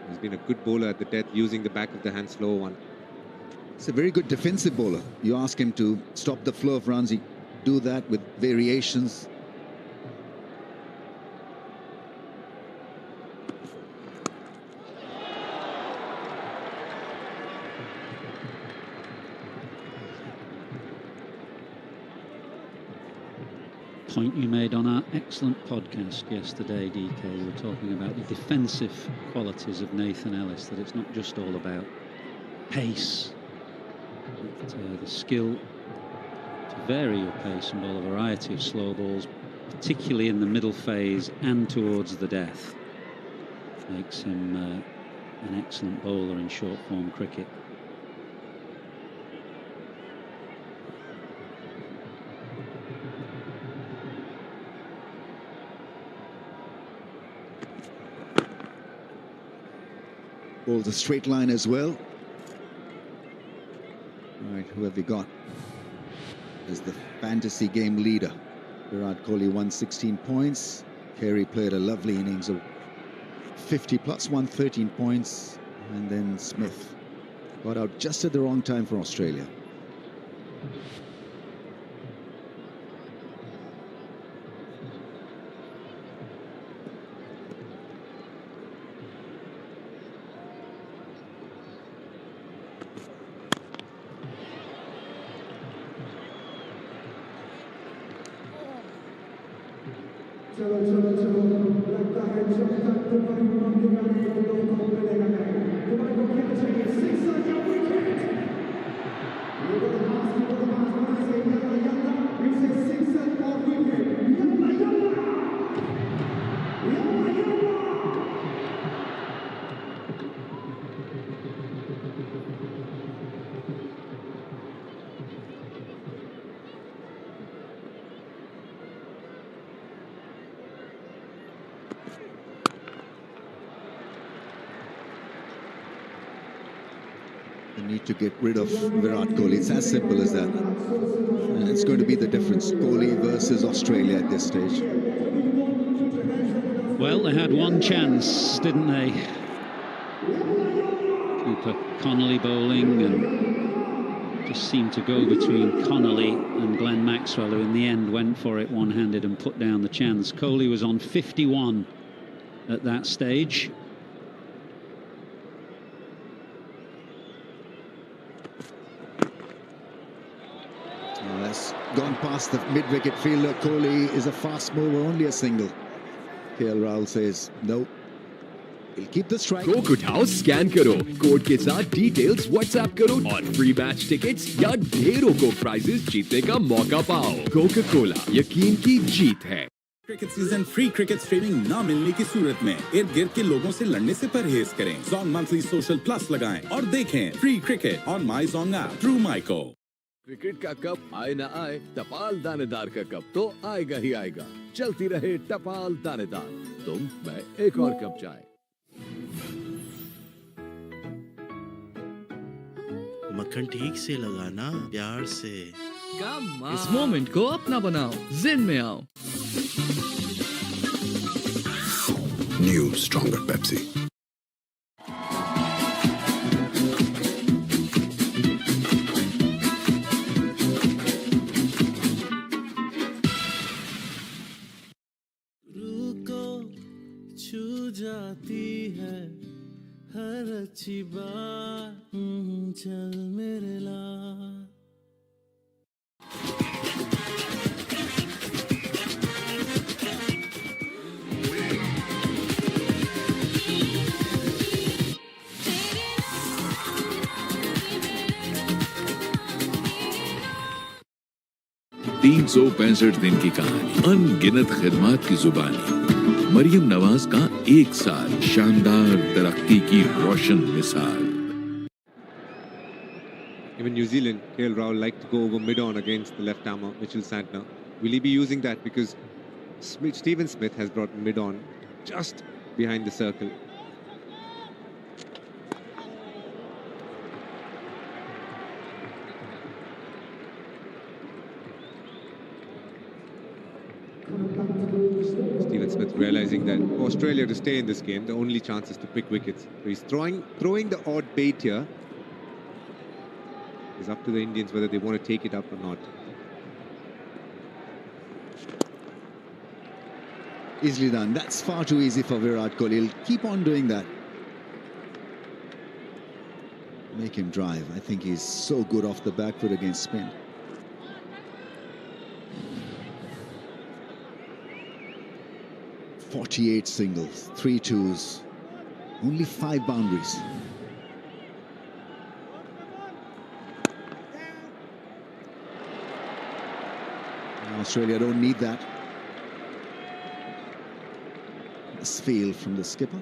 He's been a good bowler at the death, using the back of the hand slow one. It's a very good defensive bowler. You ask him to stop the flow of runs, he do that with variations. Point you made on our excellent podcast yesterday, DK. You were talking about the defensive qualities of Nathan Ellis, that it's not just all about pace, but the skill to vary your pace and bowl a variety of slow balls, particularly in the middle phase and towards the death, makes him an excellent bowler in short form cricket. Bowls a straight line as well. All right, who have we got as the fantasy game leader? Virat Kohli won 16 points. Carey played a lovely innings of 50 plus, won 13 points. And then Smith got out just at the wrong time for Australia. Need to get rid of Virat Kohli. It's as simple as that. And it's going to be the difference. Kohli versus Australia at this stage. Well, they had one chance, didn't they? Cooper Connolly bowling, and just seemed to go between Connolly and Glenn Maxwell, who in the end went for it one-handed and put down the chance. Kohli was on 51 at that stage. Gone past the mid-wicket fielder. Kohli is a fast mover, only a single. KL Rahul says no. He'll keep the strike. Coke उठाओ, scan करो, code के साथ details WhatsApp करो और free match tickets या ढेरों को prices जीतने का मौका पाओ। कोका कोला, यकीन की जीत है। Cricket season free cricket streaming ना मिलने की सूरत में इर्द गिर्द के लोगों से लड़ने से परहेज करें। जोंग मंथली सोशल प्लस लगाएं और देखें free cricket on my Zong app through माइको। क्रिकेट का कप आए ना आए, टपाल दानेदार का कप तो आएगा ही आएगा। चलती रहे टपाल दानेदार, तुम मैं एक और कप चाय। मक्खन ठीक से लगाना, प्यार से। इस मोमेंट को अपना बनाओ, जिन में आओ। New stronger Pepsi. जाती है हर अच्छी बात, चल मेरे लाल। 365 दिन की कहानी, अनगिनत खिदमत की जुबानी, मरियम नवाज का 1 साल, शानदार तरक्की की रोशन मिसाल। Even New Zealand, KL Rahul liked to go over mid-on against the left-armer Mitchell Santner. Will he be using that? Because Stephen Smith has brought mid-on just behind the circle. Stephen Smith realizing that for Australia to stay in this game, the only chance is to pick wickets. So he's throwing the odd bait here. It's up to the Indians whether they want to take it up or not. Easily done. That's far too easy for Virat Kohli. He'll keep on doing that. Make him drive. I think he's so good off the back foot against spin. "48 singles, 3 twos, only 5 boundaries." Australia don't need that. Nice field from the skipper.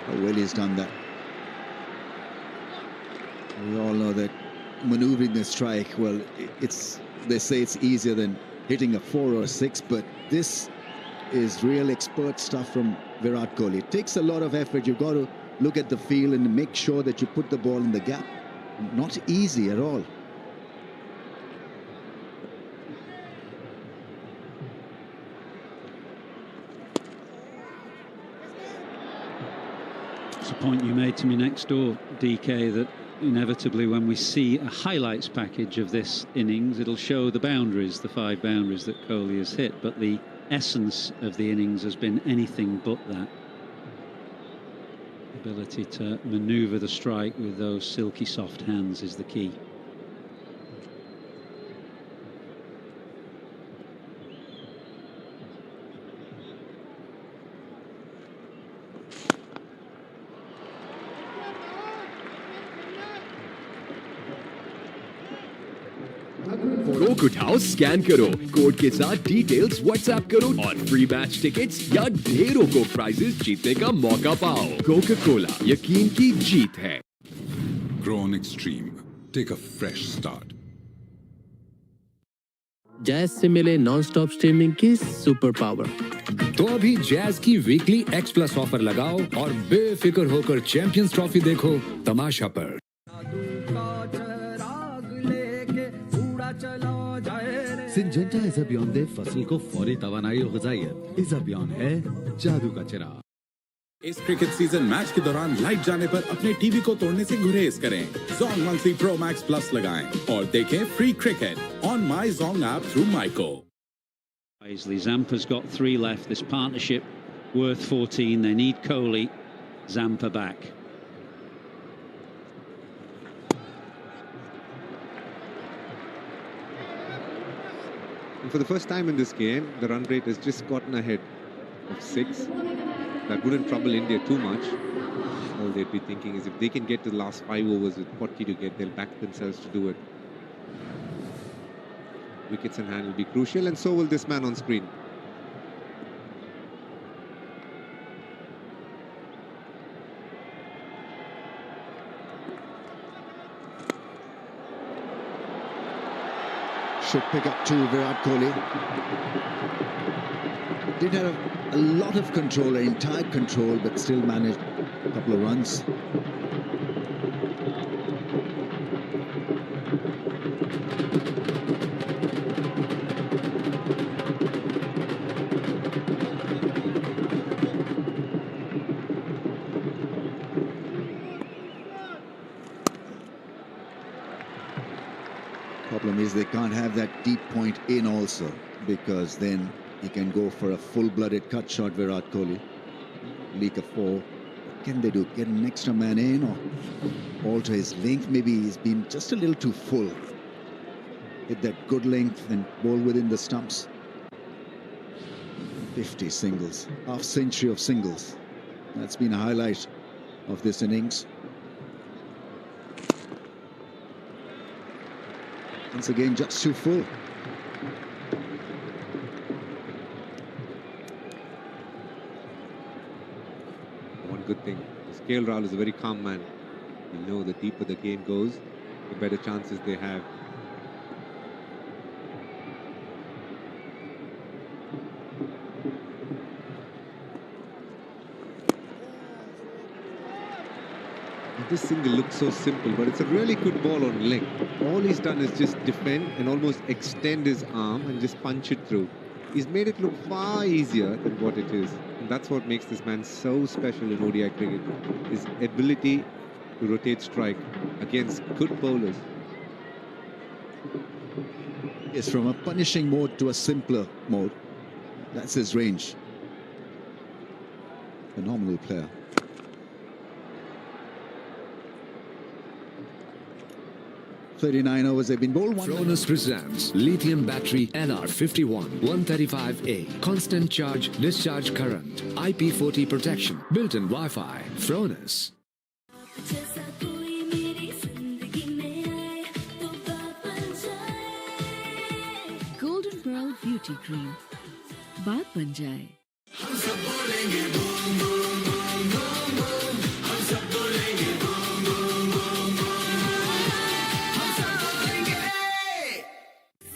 How well he's done that. We all know that maneuvering the strike, well, they say it's easier than hitting a 4 or a 6, but this is real expert stuff from Virat Kohli. It takes a lot of effort. You've got to look at the field and make sure that you put the ball in the gap. Not easy at all. It's a point you made to me next door, DK, that inevitably when we see a highlights package of this innings, it'll show the boundaries, the 5 boundaries that Kohli has hit, but the essence of the innings has been anything but that. Ability to manoeuvre the strike with those silky soft hands is the key. Coke उठाओ, scan करो, code के साथ details WhatsApp करो और free match tickets या ढेरों को prices जीतने का मौका पाओ। कोका कोला, यकीन की जीत है। Grown Extreme. Take a fresh start. Jazz से मिले नॉन स्टॉप स्ट्रीमिंग की सुपर पावर। तो अभी जैज की वीकली X+ ऑफर लगाओ और बेफिक्र होकर चैंपियंस ट्रॉफी देखो तमाशा पर। सिंजेंटा इज़ाबियॉन दे फसल को फौरी तवानाई और ग़िज़ाइयत। इज़ाबियॉन है जादू का चिराग। इस क्रिकेट सीजन मैच के दौरान लाइट जाने पर अपने टीवी को तोड़ने से गुरेज करें। Zong Monthly Pro Max Plus लगाएं और देखें free cricket on my Zong app through Myco. Zampa's got 3 left. This partnership worth 14. They need Kohli. Zampa back. And for the first time in this game, the run rate has just gotten ahead of 6. That wouldn't trouble India too much. All they'd be thinking is if they can get to the last 5 overs with 40 to get, they'll back themselves to do it. Wickets in hand will be crucial, and so will this man on screen. Should pick up 2, Virat Kohli. Did have a lot of control, entire control, but still managed a couple of runs. Problem is they can't have that deep point in also, because then he can go for a full-blooded cut shot, Virat Kohli. Leak a 4. What can they do? Get an extra man in or alter his length? Maybe he's been just a little too full. hit that good length and bowl within the stumps. 50 singles, half century of singles. That's been a highlight of this innings. Once again, just too full. One good thing, KL Rahul is a very calm man. You know, the deeper the game goes, the better chances they have. This single looks so simple, but it's a really good ball on leg. All he's done is just defend and almost extend his arm and just punch it through. He's made it look far easier than what it is. And that's what makes this man so special in ODI cricket. His ability to rotate strike against good bowlers. Yes, from a punishing mode to a simpler mode. That's his range. Phenomenal player. "39 overs have been bowled." Fronus presents lithium battery LR51 135A. Constant charge, discharge current. IP40 protection. Built-in Wi-Fi. Fronus. Golden Pearl Beauty Cream. बात बन जाए.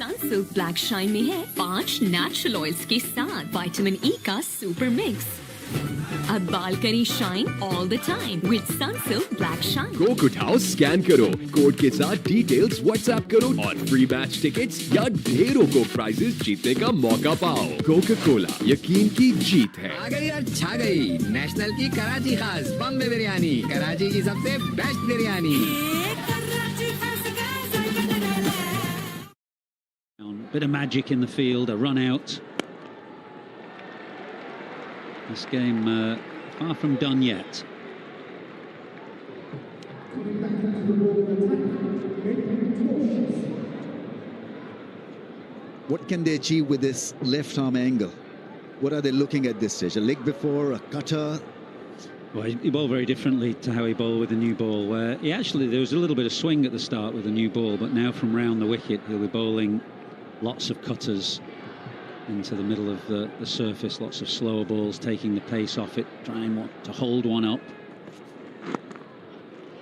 Sunsilk black shine में है 5 natural oils के साथ vitamin E का super mix. अब बाल करें shine all the time with Sunsilk black shine. Coke उठाओ, स्कैन करो, कोड के साथ डिटेल्स व्हाट्सएप करो और फ्री मैच टिकट्स या ढेरों को प्राइजेस जीतने का मौका पाओ. कोका कोला, यकीन की जीत है. आ गई और छा गई नेशनल की कराची खास बॉम्बे बिरयानी. कराची की सबसे best biryani. Bit of magic in the field, a run out. This game far from done yet. What can they achieve with this left arm angle? What are they looking at this stage? A leg before, a cutter? Well, he bowled very differently to how he bowled with the new ball, where there was a little bit of swing at the start with the new ball, but now from round the wicket he'll be bowling lots of cutters into the middle of the surface, lots of slower balls, taking the pace off it, trying to hold one up.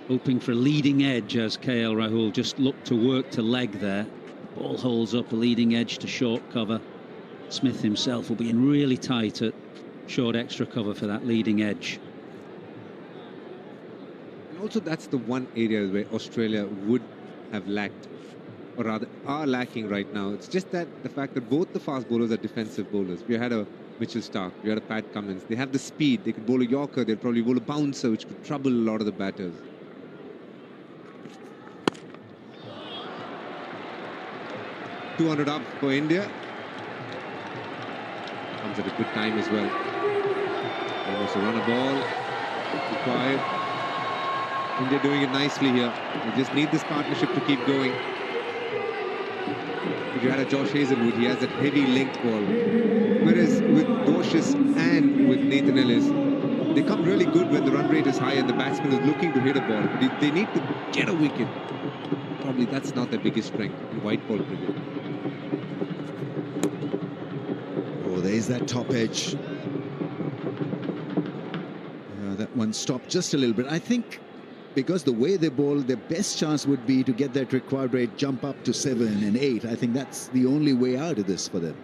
Hoping for a leading edge as KL Rahul just looked to work to leg there. Ball holds up, a leading edge to short cover. Smith himself will be in really tight at short extra cover for that leading edge. And also that's the one area where Australia would have lacked, or rather are lacking right now. It's just that the fact that both the fast bowlers are defensive bowlers. We had a Mitchell Starc, we had a Pat Cummins. They have the speed. They could bowl a Yorker. They'll probably bowl a bouncer, which could trouble a lot of the batters. $200 up for India. Comes at a good time as well. Almost a run a ball required. India doing it nicely here. They just need this partnership to keep going. If you had a Josh Hazelwood, he has that heavy length ball. Whereas with Doshes and with Nathan Ellis, they come really good when the run rate is high and the batsman is looking to hit a ball. But they need to get a wicket. Probably that's not their biggest strength in white ball cricket. Oh, there's that top edge. That one stopped just a little bit. I think because the way they bowl, their best chance would be to get that required rate jump up to 7 and 8. I think that's the only way out of this for them.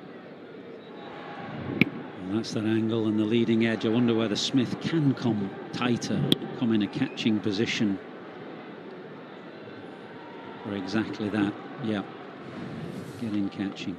And that's that angle and the leading edge. I wonder whether Smith can come tighter, come in a catching position for exactly that. Yeah, get in catching.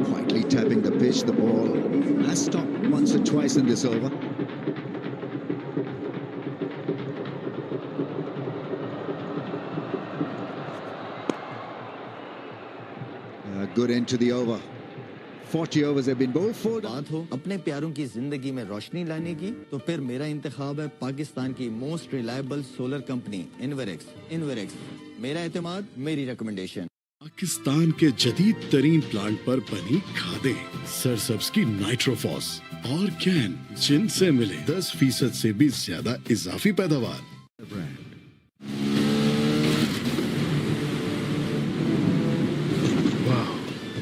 Quietly tapping the pitch, the ball has stopped once or twice in this over. good end to the over. 40 overs have been bowled for. बात हो अपने प्यारों की जिंदगी में रोशनी लाने की, तो फिर मेरा इंतखाब है पाकिस्तान की most reliable solar company Inverex. मेरा एतमाद, मेरी रिकमेंडेशन। पाकिस्तान के जदीद तरीन प्लांट पर बनी खादें, सरसब्ज की नाइट्रोफॉस और कैन, जिनसे मिले 10% से भी ज्यादा इजाफी पैदावार। वाह,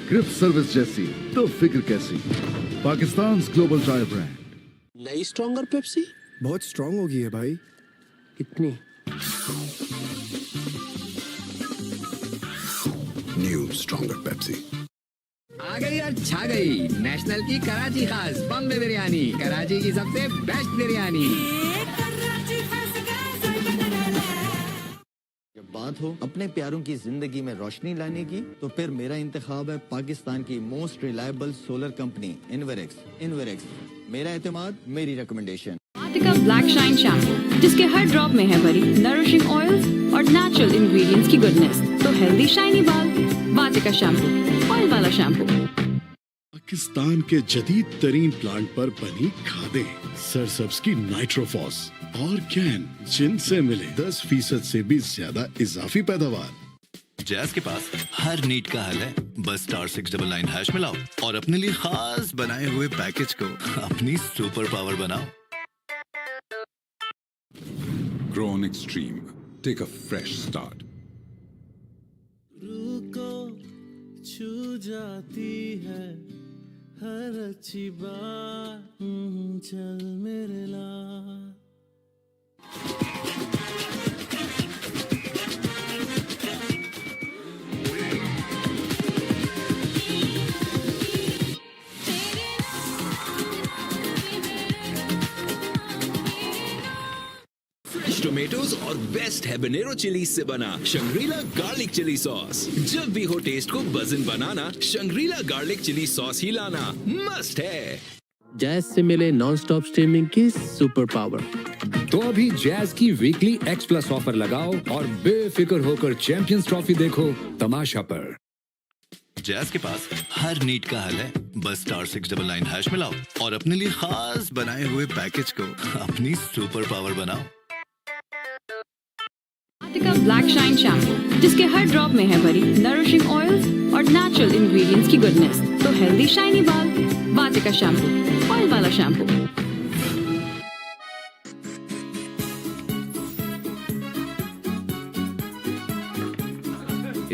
ग्रिप सर्विस जैसी तो फिक्र कैसी। Pakistan global tyre brand. नई स्ट्रॉन्गर पेप्सी बहुत स्ट्रॉन्ग होगी है भाई। कितनी? New stronger Pepsi. आ गई और छा गई नेशनल की कराची खास बॉम्बे बिरयानी, कराची की सबसे बेस्ट बिरयानी। जब बात हो अपने प्यारों की जिंदगी में रोशनी लाने की, तो फिर मेरा इंतखाब है पाकिस्तान की most reliable solar company Inverex. मेरा एतमाद, मेरी रिकमेंडेशन। वाटिका ब्लैक शाइन शैम्पू, जिसके हर ड्रॉप में है भरी नरिशिंग ऑयल्स और नेचुरल इंग्रेडिएंट्स की गुडनेस, तो हेल्दी शाइनी बाल, वाटिका शैम्पू, ऑयल वाला शैम्पू। पाकिस्तान के जदीद तरीन प्लांट पर बनी खादें, सरसब्ज की नाइट्रोफॉस और कैन, जिनसे मिले 10% से भी ज्यादा इजाफी पैदावार। जैज़ के पास हर नीड का हल है, बस *699# मिलाओ और अपने लिए खास बनाए हुए पैकेज को अपनी सुपर पावर बनाओ। Grown Extreme. Take a fresh start. रुको छू जाती है हर अच्छी बात, चल मेरे ला। टोमेटोज और बेस्ट हैबनेरो चिली से बना शंग्रीला गार्लिक चिली सॉस। जब भी हो टेस्ट को बज़न बनाना, शंग्रीला गार्लिक चिली सॉस ही लाना मस्ट है। जैज से मिले नॉन स्टॉप स्ट्रीमिंग की सुपर पावर। तो अभी जैज की वीकली X+ ऑफर लगाओ और बेफिक्र होकर चैंपियंस ट्रॉफी देखो तमाशा पर। जैज़ के पास हर नीड का हल है, बस *699# मिलाओ और अपने लिए खास बनाए हुए पैकेज को अपनी सुपर पावर बनाओ। वाटिका ब्लैक शाइन शैम्पू, जिसके हर ड्रॉप में है भरी नरिशिंग ऑयल्स और नेचुरल इंग्रेडिएंट्स की गुडनेस, तो हेल्दी शाइनी बाल, वाटिका शैम्पू, ऑयल वाला शैम्पू।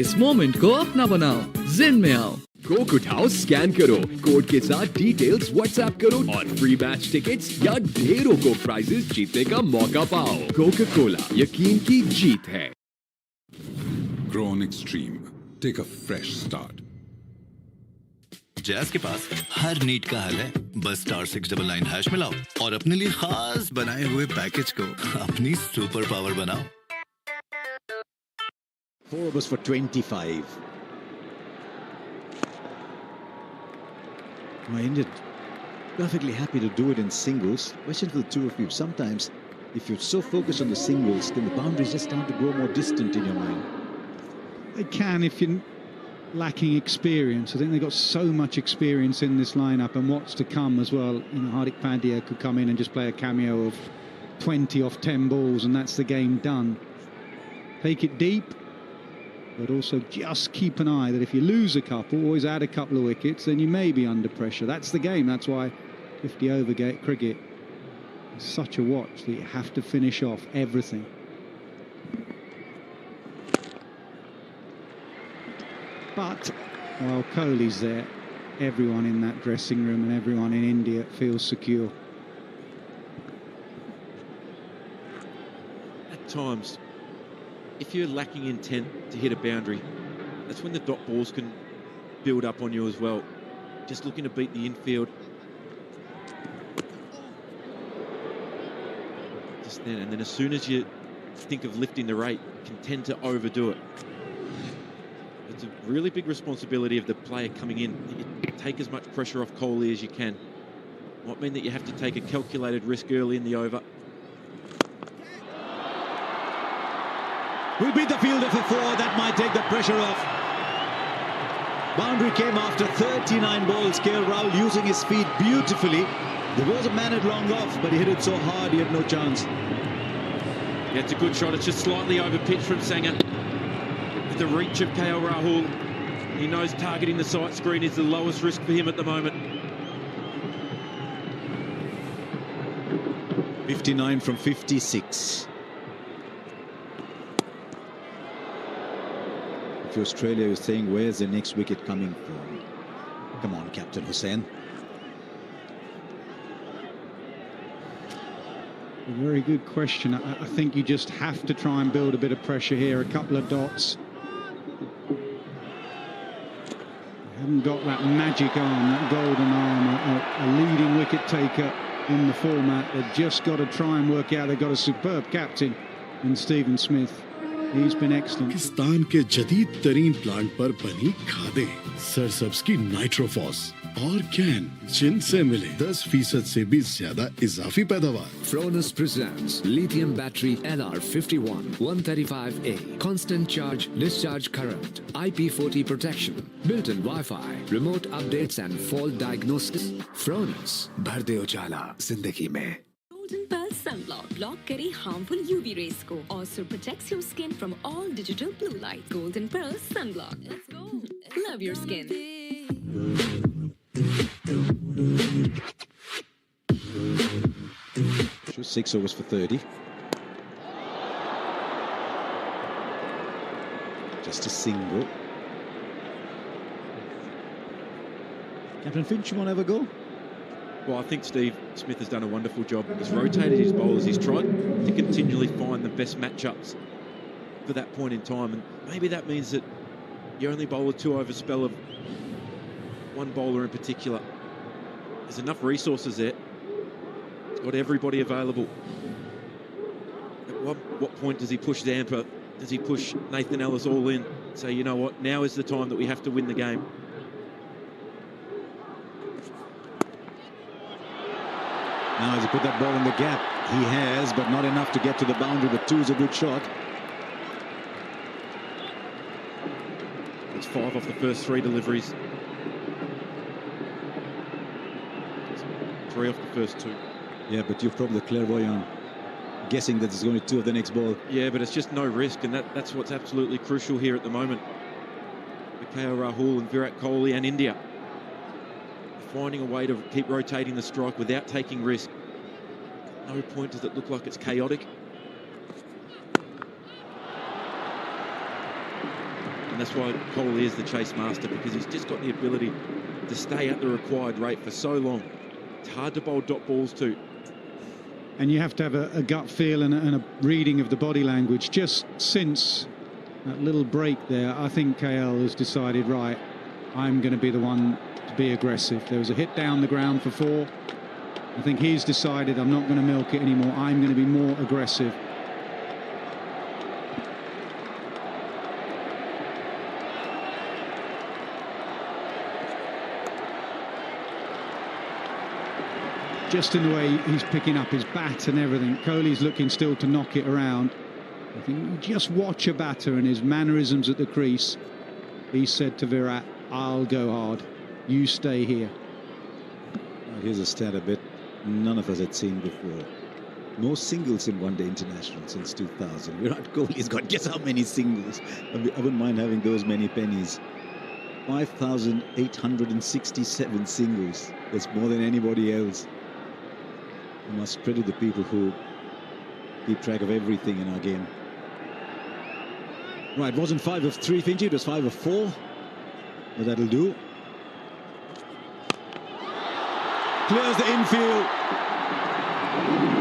इस मोमेंट को अपना बनाओ, जिन में आओ। कोक उठाओ, स्कैन करो, कोड के साथ डिटेल्स व्हाट्सएप करो और फ्री मैच टिकट्स या ढेरों को प्राइजेस जीतने का मौका पाओ। कोका कोला, यकीन की जीत है। Grown Extreme. Take a fresh start. Jazz के पास हर नीड का हल है, बस *699# मिलाओ और अपने लिए खास बनाए हुए पैकेज को अपनी सुपर पावर बनाओ। 4 overs for 25. India perfectly happy to do it in singles. Question for the two of you: sometimes, if you're so focused on the singles, then the boundaries just start to grow more distant in your mind. They can if you're lacking experience. I think they've got so much experience in this lineup and what's to come as well. You know, Hardik Pandya could come in and just play a cameo of 20 off 10 balls and that's the game done. Take it deep, but also just keep an eye that if you lose a couple, always add a couple of wickets, then you may be under pressure. That's the game. That's why 50 over cricket is such a watch that you have to finish off everything. But while Kohli's there, everyone in that dressing room and everyone in India feels secure. At times, if you're lacking intent to hit a boundary, that's when the dot balls can build up on you as well. Just looking to beat the infield. Just then, and then as soon as you think of lifting the rate, you can tend to overdo it. It's a really big responsibility of the player coming in. You take as much pressure off Kohli as you can. Might mean that you have to take a calculated risk early in the over. Will beat the fielder for 4. That might take the pressure off. Boundary came after 39 balls. KL Rahul using his feet beautifully. There was a man at long off, but he hit it so hard he had no chance. Yeah, it's a good shot. It's just slightly over pitch from Sanger. With the reach of KL Rahul, he knows targeting the sight screen is the lowest risk for him at the moment. 59 from 56. If you're Australia, you're saying, where's the next wicket coming from? Come on, Captain Hussain. A very good question. I think you just have to try and build a bit of pressure here. A couple of dots. Haven't got that magic arm, that golden arm, a leading wicket taker in the format. They've just got to try and work out. They've got a superb captain in Stephen Smith. He's been excellent. Pakistan के जदीद तरीन plant पर बनी खादें, सरसब्ज की नाइट्रोफॉस और can, जिनसे मिले 10% से भी ज्यादा इजाफी पैदावार। Fronus presents lithium battery LR51 135A, constant charge discharge current, IP40 protection, built-in Wi-Fi, remote updates and fault diagnosis. Fronus, भर दे उजाला जिंदगी में। Golden Pearl Sunblock block करे harmful UV rays को, also protects your skin from all digital blue light. Golden Pearl Sunblock. Let's go. Love your skin. Just 6 overs for 30. Just a single. Captain Finch, you want to have a go? Well, I think Steve Smith has done a wonderful job. He's rotated his bowlers. He's tried to continually find the best matchups for that point in time. And maybe that means that you only bowl a 2-over spell of one bowler in particular. There's enough resources there. He's got everybody available. At what point does he push Zampa? Does he push Nathan Ellis all in? Say, you know what, now is the time that we have to win the game. Now, has he put that ball in the gap? He has, but not enough to get to the boundary. But 2 is a good shot. It's 5 off the first 3 deliveries. 3 off the first 2. Yeah, but you're probably clairvoyant, guessing that there's only 2 of the next ball. Yeah, but it's just no risk, and that's what's absolutely crucial here at the moment. For KL Rahul and Virat Kohli and India. Finding a way to keep rotating the strike without taking risk. No point does it look like it's chaotic. And that's why Kohli is the chase master, because he's just got the ability to stay at the required rate for so long. It's hard to bowl dot balls to. And you have to have a gut feel and a reading of the body language. Just since that little break there, I think KL has decided, right, I'm going to be the one to be aggressive. There was a hit down the ground for 4. I think he's decided, I'm not going to milk it anymore. I'm going to be more aggressive. Just in the way he's picking up his bat and everything. Kohli's looking still to knock it around. I think just watch a batter and his mannerisms at the crease. He said to Virat, I'll go hard. You stay here. Here's a stat a bit none of us had seen before. Most singles in one-day international since 2000. Virat Kohli's got, guess how many singles? I wouldn't mind having those many pennies. 5,867 singles. That's more than anybody else. We must credit the people who keep track of everything in our game. Right, it wasn't 5 of 3, Finchi, it was 5 of 4. But that'll do. Clears the infield.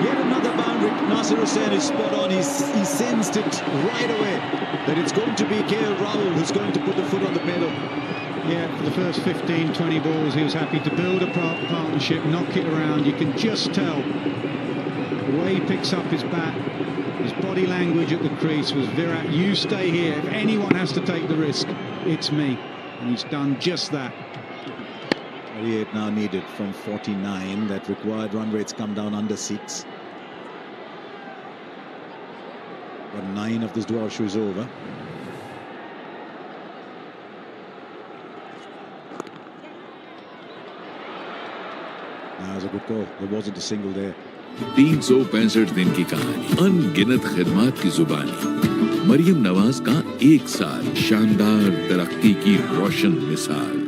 Yet another boundary. Nasir Hussain is spot on. He sensed it right away that it's going to be KL Rahul who's going to put the foot on the pedal. Yeah, for the first 15, 20 balls, he was happy to build a partnership, knock it around. You can just tell the way he picks up his bat, his body language at the crease was, Virat, you stay here. If anyone has to take the risk, it's me. And he's done just that. 38 now needed from 49. That required run rates come down under 6. But 9 of this dwarf show is over. That was a good goal. There wasn't a single there. 365 दिन की कहानी, अनगिनत खिदमत की जुबानी, मरियम नवाज का 1 साल, शानदार तरक्की की रोशन मिसाल।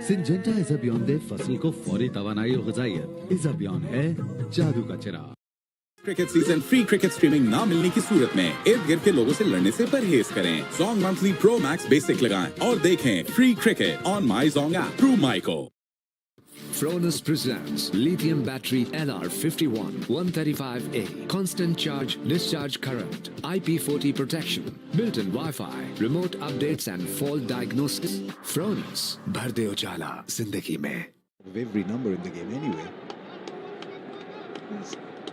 सिंजेंटा इस अभियान दे फसल को फौरी तवानाई और ग़िज़ाइयत। इस अभियान है जादू का चिराग। Cricket season free cricket streaming ना मिलने की सूरत में इर्द गिर्द के लोगों से लड़ने से परहेज करें। Zong monthly pro max basic लगाएं और देखें free cricket on my Zong app through माइको। Fronis presents lithium battery LR51 135A, constant charge discharge current, IP40 protection, built-in Wi-Fi, remote updates and fault diagnosis. Fronis, भर दे उजाला जिंदगी में। Of every number in the game anyway.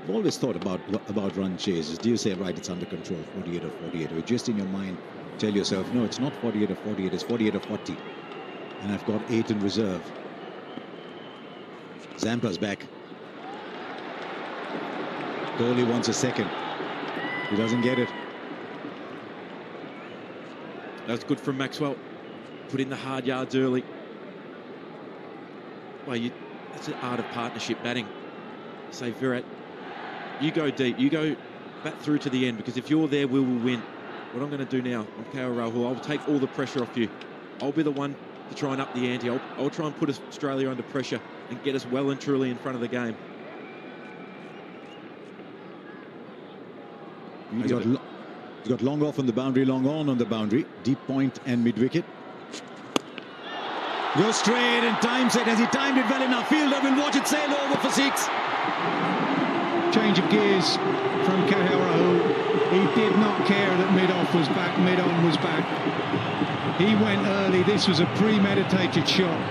I've always thought about run chases. Do you say, right, it's under control, 48 or 48, or just in your mind tell yourself, no, it's not 48 or 48, it's 48 or 40, and I've got 8 in reserve. Zampa's back. Kohli wants a second. He doesn't get it. That's good from Maxwell. Put in the hard yards early. Well, that's an art of partnership batting. Say, Virat, you go deep. You go bat through to the end, because if you're there, we will win. What I'm going to do now, I'm KL Rahul. I'll take all the pressure off you. I'll be the one to try and up the ante. I'll try and put Australia under pressure and get us well and truly in front of the game. He's got long off on the boundary, long on the boundary. Deep point and mid-wicket. Goes straight and times it. Has he timed it well enough? Fielder will watch it sail over for 6. Change of gears from KL Rahul. He did not care that mid-off was back, mid-on was back. He went early. This was a premeditated shot.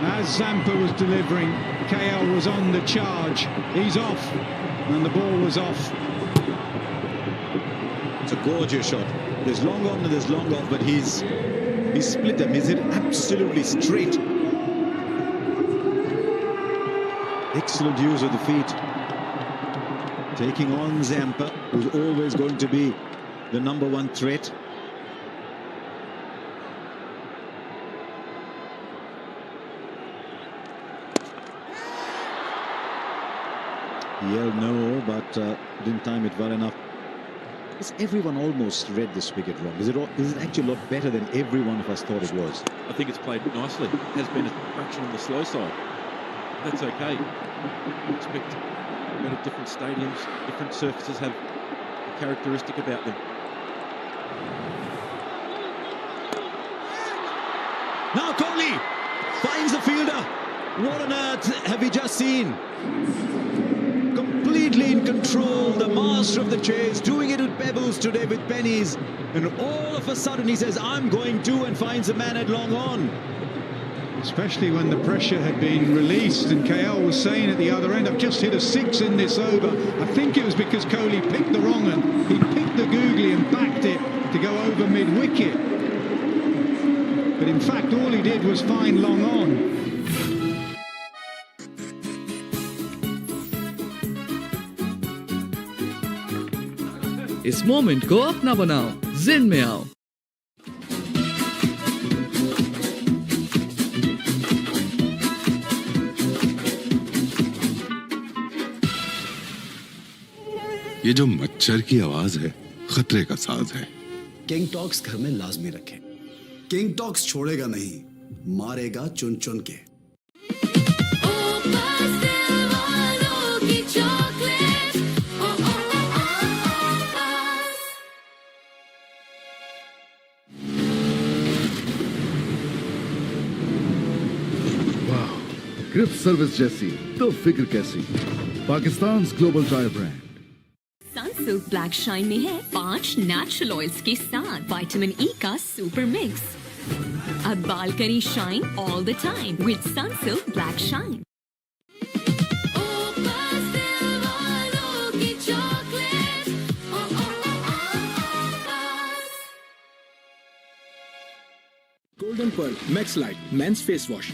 As Zampa was delivering, KL was on the charge. He's off, and the ball was off. It's a gorgeous shot. There's long on and there's long off, but he's split them. He's hit absolutely straight. Excellent use of the feet. Taking on Zampa, who's always going to be the #1 threat. He yelled no, but didn't time it well enough. Has everyone almost read this wicket wrong? Is it actually a lot better than every one of us thought it was? I think it's played nicely. It has been a fraction on the slow side. That's okay. I expect go to different stadiums, different surfaces have a characteristic about them. Now Kohli finds the fielder. What on earth have we just seen? Completely in control, the master of the chase, doing it with pebbles today, with pennies, and all of a sudden he says, I'm going to, and finds the man at long on. Especially when the pressure had been released, and KL was saying at the other end, I've just hit a 6 in this over. I think it was because Kohli picked the wrong one. He picked the googly and backed it to go over mid-wicket. But in fact, all he did was find long on. इस moment को अपना बनाओ, जिन में आओ। ये जो मच्छर की आवाज है, खतरे का साज है। किंग टॉक्स घर में लाजमी रखें। किंग टॉक्स छोड़ेगा नहीं, मारेगा चुन चुन के। ग्रिप सर्विस जैसी तो फिक्र कैसी। Pakistan global tyre brand. Sunsilk black shine में है 5 नेचुरल ऑयल्स के साथ विटामिन ई का सुपर मिक्स। अब बाल करें shine all the time with Sunsilk black shine. Golden pearl max light men's face wash.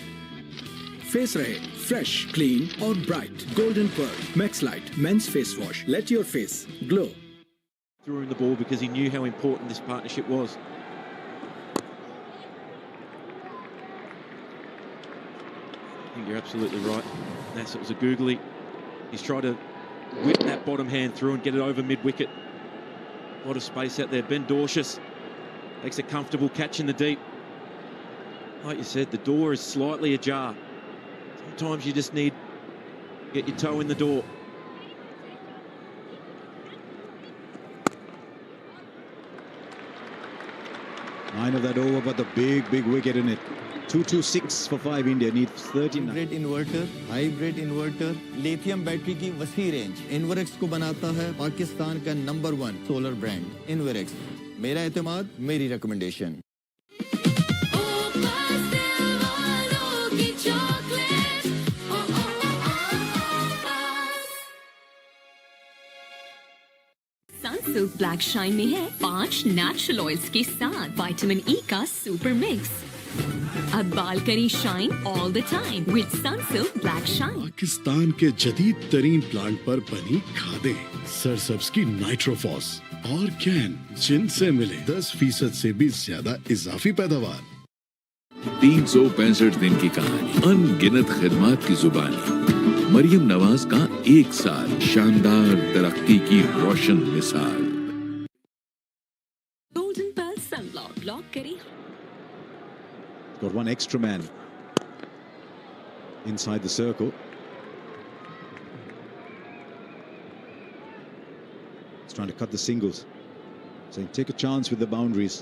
Face रहे फ्रेश, क्लीन और bright. Golden pearl max light men's face wash. Let your face glow. Threw him the ball because he knew how important this partnership was. think you're absolutely right. Yes, it was a googly. He's tried to whip that bottom hand through and get it over mid-wicket. A lot of space out there. Ben Dorcius takes a comfortable catch in the deep. Like you said, the door is slightly ajar. Sometimes you just need to get your toe in the door. Nine of that over, but the big wicket in it. 226 for 5 India, need 39. Hybrid inverter lithium battery की वसी range Inverex को बनाता है पाकिस्तान का number 1 solar brand Inverex. मेरा एतमाद, मेरी recommendation. Sunsilk black shine में है 5 नेचुरल ऑयल्स के साथ विटामिन ई का सुपर मिक्स। अब बाल करें shine all the time with Sunsilk black shine. Pakistan के जदीद तरीन प्लांट पर बनी खादें, सरसब्स की नाइट्रोफॉस और कैन, जिनसे मिले 10% से भी ज्यादा इजाफी पैदावार। 365 दिन की कहानी, अनगिनत खिदमात की जुबानी। मरियम नवाज का 1 साल, शानदार तरक्की की रोशन मिसाल। गोल्डन पर्ल सनब्लॉक ब्लॉक करें। Got one extra man inside the circle. He's trying to cut the singles. Saying take a chance with the boundaries.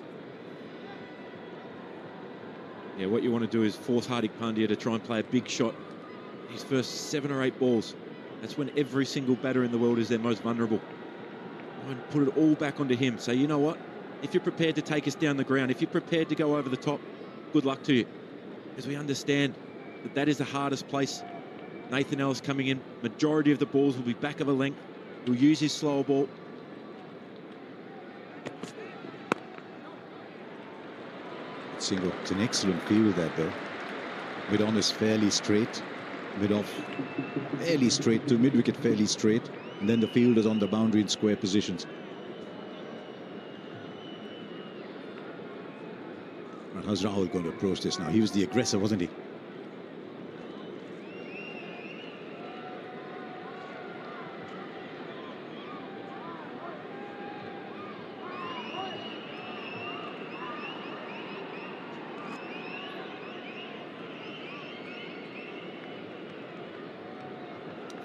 Yeah, what you want to do is force Hardik Pandya to try and play a big shot. His first 7 or 8 balls. That's when every single batter in the world is their most vulnerable. And put it all back onto him. Say, you know what? If you're prepared to take us down the ground, if you're prepared to go over the top, good luck to you. As we understand that that is the hardest place. Nathan Ellis coming in. Majority of the balls will be back of a length. He'll use his slower ball. Single. It's an excellent field that though. Mid on is fairly straight. Mid off fairly straight to mid wicket fairly straight. And then the field is on the boundary in square positions. Right, how's Rahul going to approach this now? He was the aggressor, wasn't he?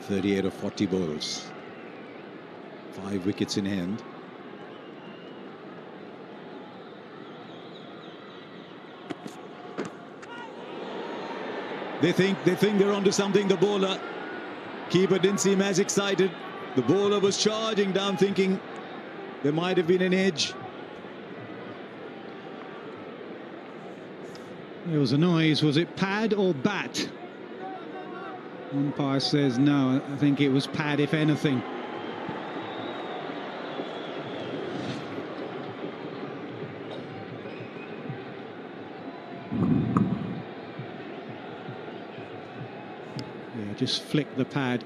.38 of 40 balls, 5 wickets in hand. They think they're onto something. The bowler, keeper didn't seem as excited. The bowler was charging down, thinking there might have been an edge. There was a noise. Was it pad or bat? Umpire says no. I think it was pad, if anything. Yeah, just flick the pad.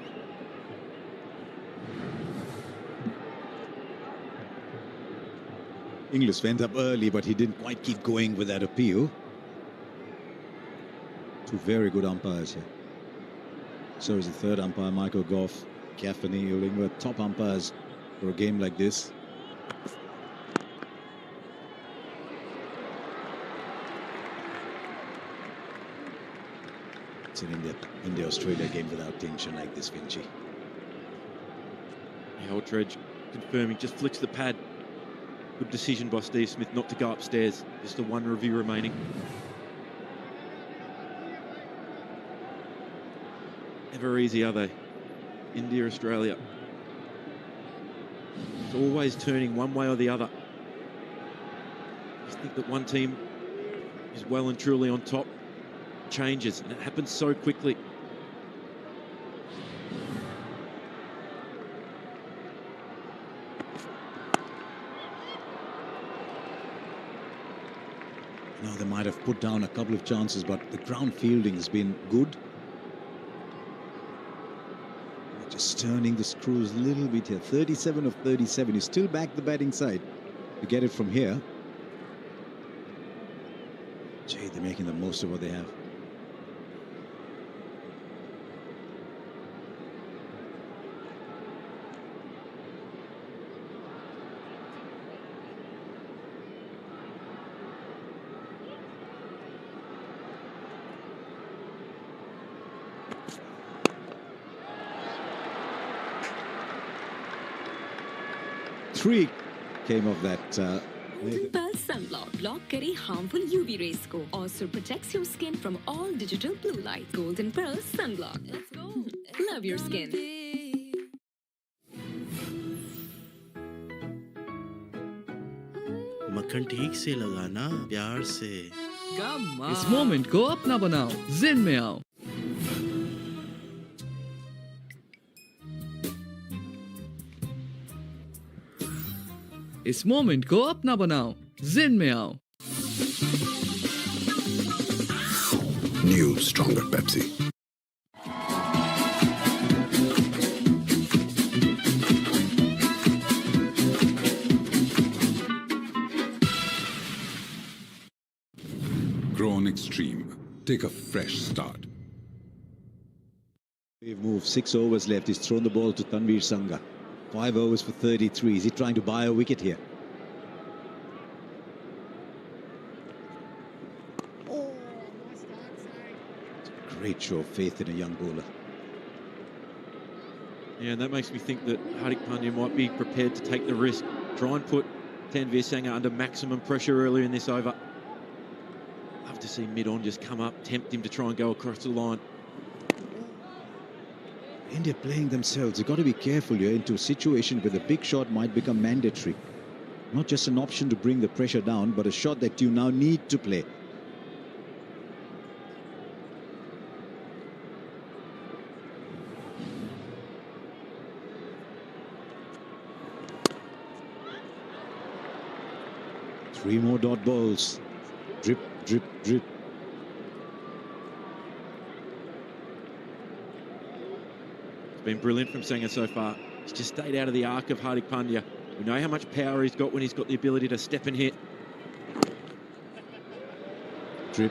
Inglis went up early, but he didn't quite keep going with that appeal. 2 very good umpires here. So is the third umpire, Michael Goff, Gaffney, Illingworth, top umpires for a game like this. It's an India-Australia game without tension like this, Vinci. Yeah, Aldridge confirming, just flicks the pad. Good decision by Steve Smith not to go upstairs. Just the 1 review remaining. Never easy, are they? India, Australia. It's always turning one way or the other. I think that one team is well and truly on top. Changes, and it happens so quickly. Now they might have put down a couple of chances, but the ground fielding has been good. Just turning the screws a little bit here. 37 of 37. He's still back the batting side to get it from here. Gee, they're making the most of what they have. intrigue came of that. Pearl Sunblock block करे harmful UV rays को also protects your skin from all digital blue light. Golden Pearl Sunblock. Let's go. Love your skin. मक्खन ठीक से लगाना प्यार से। इस moment को अपना बनाओ, जिन में आओ। इस मोमेंट को अपना बनाओ, जिन में आओ। New stronger Pepsi. Grow on Extreme. Take a fresh start. We've moved 6 overs left. He's thrown the ball to Tanveer Sangha. 5 overs for 33. Is he trying to buy a wicket here? Great show of faith in a young bowler. Yeah, and that makes me think that Hardik Pandya might be prepared to take the risk. Try and put Tanveer Sangha under maximum pressure earlier in this over. Love to see mid-on just come up, tempt him to try and go across the line. India playing themselves. You've got to be careful here into a situation where the big shot might become mandatory. Not just an option to bring the pressure down, but a shot that you now need to play. Three more dot balls. Drip, drip, drip. It's been brilliant from Sangha so far. He's just stayed out of the arc of Hardik Pandya. We know how much power he's got when he's got the ability to step and hit. Drip.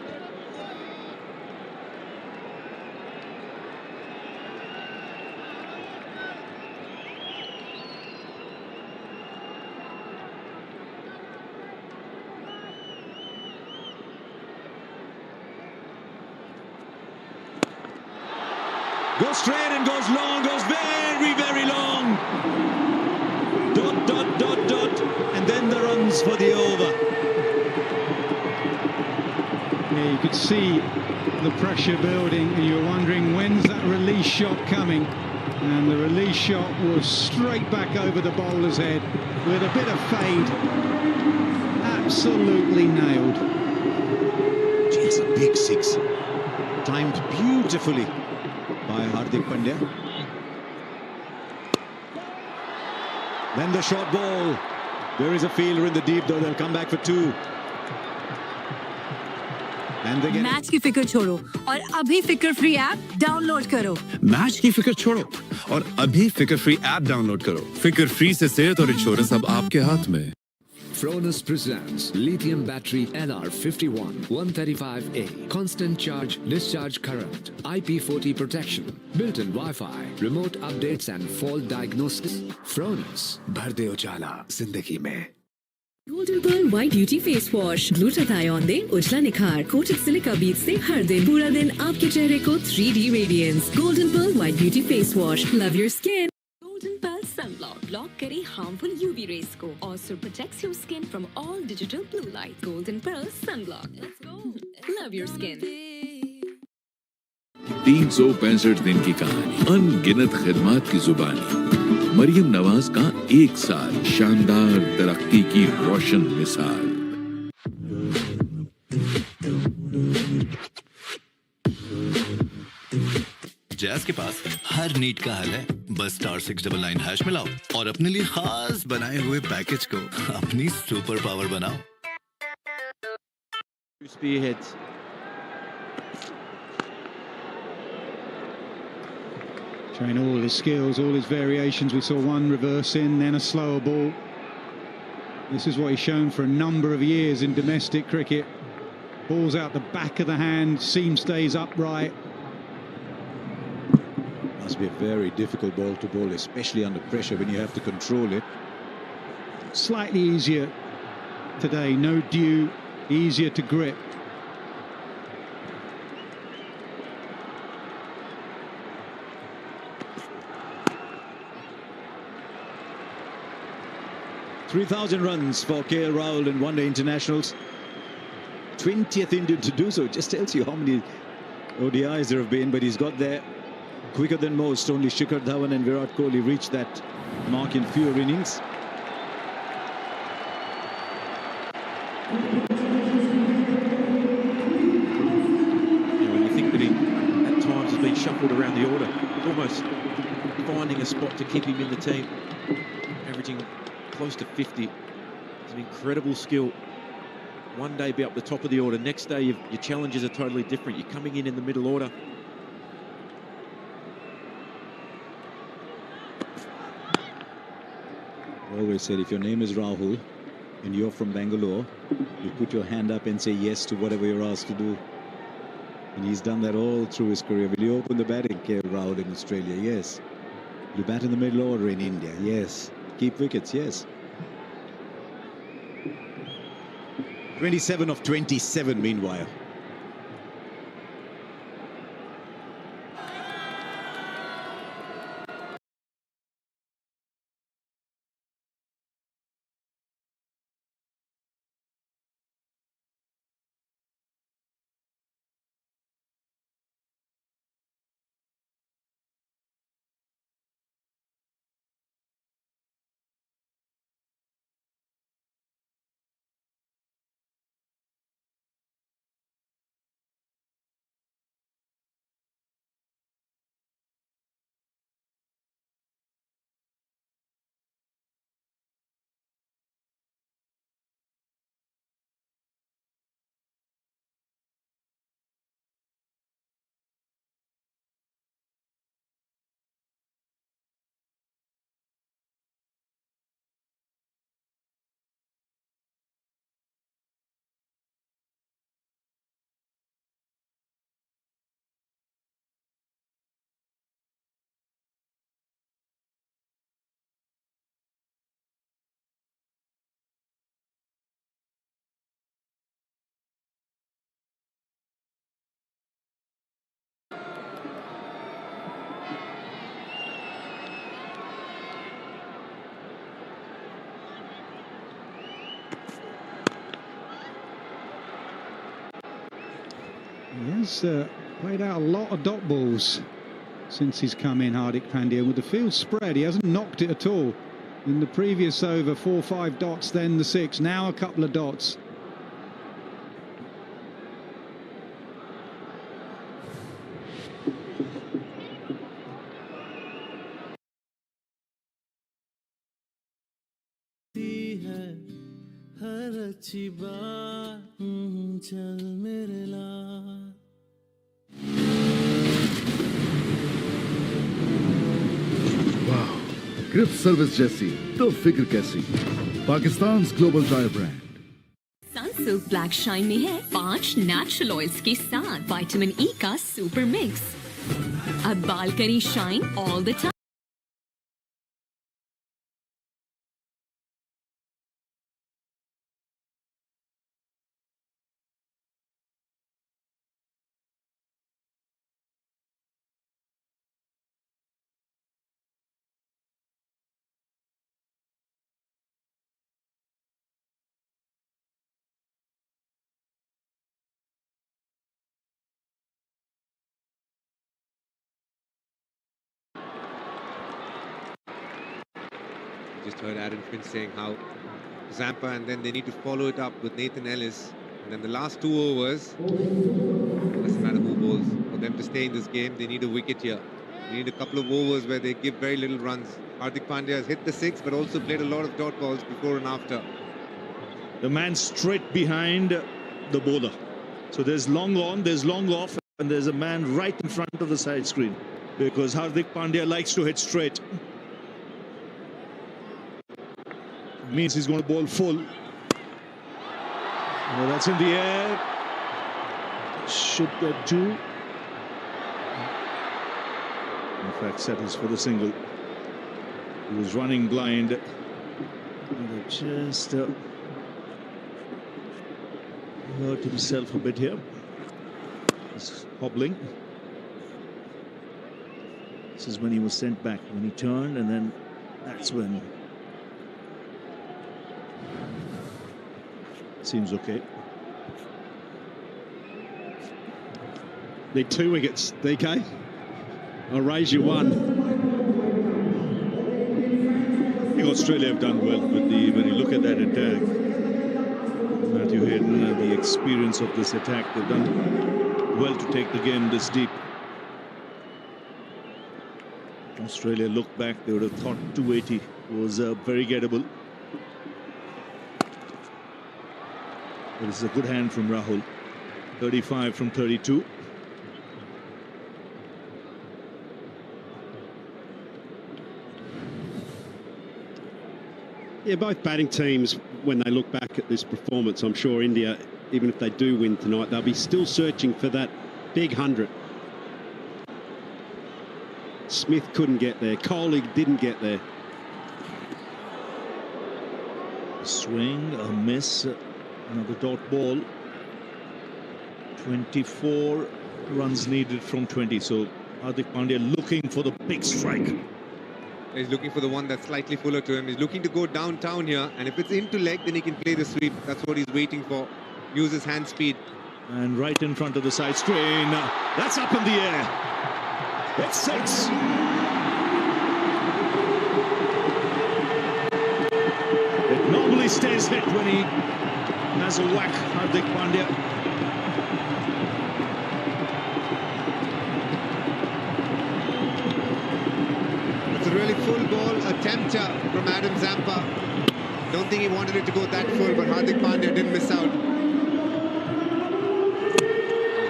Goes straight and goes long, goes very, very long. Dot, dot, dot, dot. And then the runs for the over. Yeah, you could see the pressure building and you were wondering when's that release shot coming. And the release shot was straight back over the bowler's head with a bit of fade. Absolutely nailed. Just a big six. Timed beautifully by Hardik Pandya. Then the short ball. There is a fielder in the deep, though. They'll come back for 2. And they get match की फिक्र छोड़ो और अभी फिक्र free app download करो। Match की फिक्र छोड़ो और अभी फिक्र फ्री ऐप डाउनलोड करो। फिक्र फ्री से सेहत और इंश्योरेंस अब आपके हाथ में। Fronus presents lithium battery LR51 135A. Constant charge, discharge current, IP40 protection, built-in Wi-Fi, remote updates and fault diagnosis. Fronus, भर दे उजाला जिंदगी में। Golden Pearl White Beauty Face Wash. Glutathione दे उजला निखार. Coated silica beads से हर दिन पूरा दिन आपके चेहरे को 3D radiance. Golden Pearl White Beauty Face Wash. Love your skin. Golden Pearl Sunblock block करे harmful UV rays को. Also protects your skin from all digital blue light. Golden Pearl Sunblock. Let's go. Love your skin. 365 दिन की कहानी, अनगिनत खिदमात की जुबानी। मरियम नवाज का 1 साल, शानदार तरक्की की रोशन मिसाल। जैज के पास हर नीड का हल है, बस *699# मिलाओ और अपने लिए खास बनाए हुए पैकेज को अपनी सुपर पावर बनाओ। Spearheads. Showing all his skills, all his variations. We saw one reverse in, then a slower ball. This is what he's shown for a number of years in domestic cricket. Ball's out the back of the hand, seam stays upright. Must be a very difficult ball to bowl, especially under pressure when you have to control it. Slightly easier today, no dew, easier to grip. 3,000 runs for KL Rahul in one-day internationals. 20th Indian to do so. It just tells you how many ODIs there have been, but he's got there quicker than most. Only Shikhar Dhawan and Virat Kohli reached that mark in fewer innings. When you think that he at times has been shuffled around the order, almost finding a spot to keep him in the team, averaging close to 50. It's an incredible skill. One day be up the top of the order, next day your challenges are totally different. You're coming in the middle order. I always said if your name is Rahul and you're from Bangalore, you put your hand up and say yes to whatever you're asked to do. And he's done that all through his career. Will you open the batting, KL Rahul in Australia? Yes. Will you bat in the middle order in India? Yes. Keep wickets? Yes. 27 of 27 meanwhile. He has played out a lot of dot balls since he's come in, Hardik Pandya. With the field spread, he hasn't knocked it at all. In the previous over, 4 or 5 dots, then the 6, now a couple of dots. वाह, grip service जैसी तो फिक्र कैसी। Pakistan global tyre brand Sunsilk black shine में है 5 natural oils के साथ vitamin E का सुपर मिक्स। अब बाल करें shine all the time. Just heard Aaron Finch saying how Zampa, and then they need to follow it up with Nathan Ellis. And then the last 2 overs, doesn't matter who bowls, for them to stay in this game, they need a wicket here. They need a couple of overs where they give very little runs. Hardik Pandya has hit the 6, but also played a lot of dot balls before and after. The man straight behind the bowler. So there's long on, there's long off, and there's a man right in front of the side screen. Because Hardik Pandya likes to hit straight. Means he's going to bowl full. Well, that's in the air. Should get 2. In fact, settles for the single. He was running blind. And just hurt himself a bit here. He's hobbling. This is when he was sent back, when he turned, and then that's when seems okay. Need 2 wickets, DK. I'll raise you 1. I think Australia have done well with when you look at that attack. Matthew Hayden and the experience of this attack, they've done well to take the game this deep. Australia looked back, they would have thought 280 was very gettable. But it's a good hand from Rahul. 35 from 32. Yeah, both batting teams, when they look back at this performance, I'm sure India, even if they do win tonight, they'll be still searching for that big 100. Smith couldn't get there. Kohli didn't get there. Swing, a miss, another dot ball. 24 runs needed from 20. So Hardik Pandya looking for the big strike. He's looking for the one that's slightly fuller to him. He's looking to go downtown here, and if it's into leg, then he can play the sweep. That's what he's waiting for. Use his hand speed. And right in front of the side screen. That's up in the air. It's 6. It normally stays hit when he has a whack, Hardik Pandya. It's a really full ball attempter from Adam Zampa. Don't think he wanted it to go that full, but Hardik Pandya didn't miss out.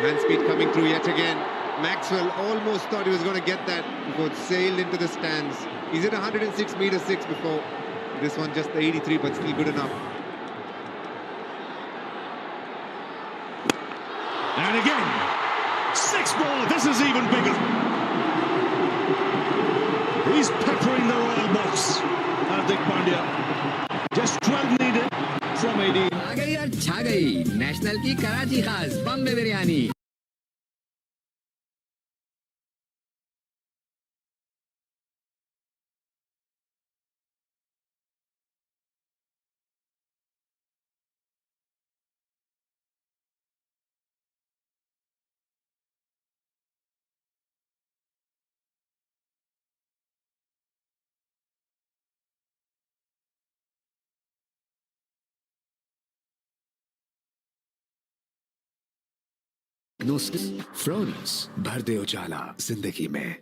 Hand speed coming through yet again. Maxwell almost thought he was going to get that before it sailed into the stands. He's hit 106 meter 6 before. This one just the 83, but still good enough. And again, 6 ball. This is even bigger. He's peppering the royal box. Hardik Pandya. Just 12 needed from 18. आ गई यार, छा गई national की कराची खास बम्बे बिरयानी। फ्रोन्स भर दे उजाला जिंदगी में।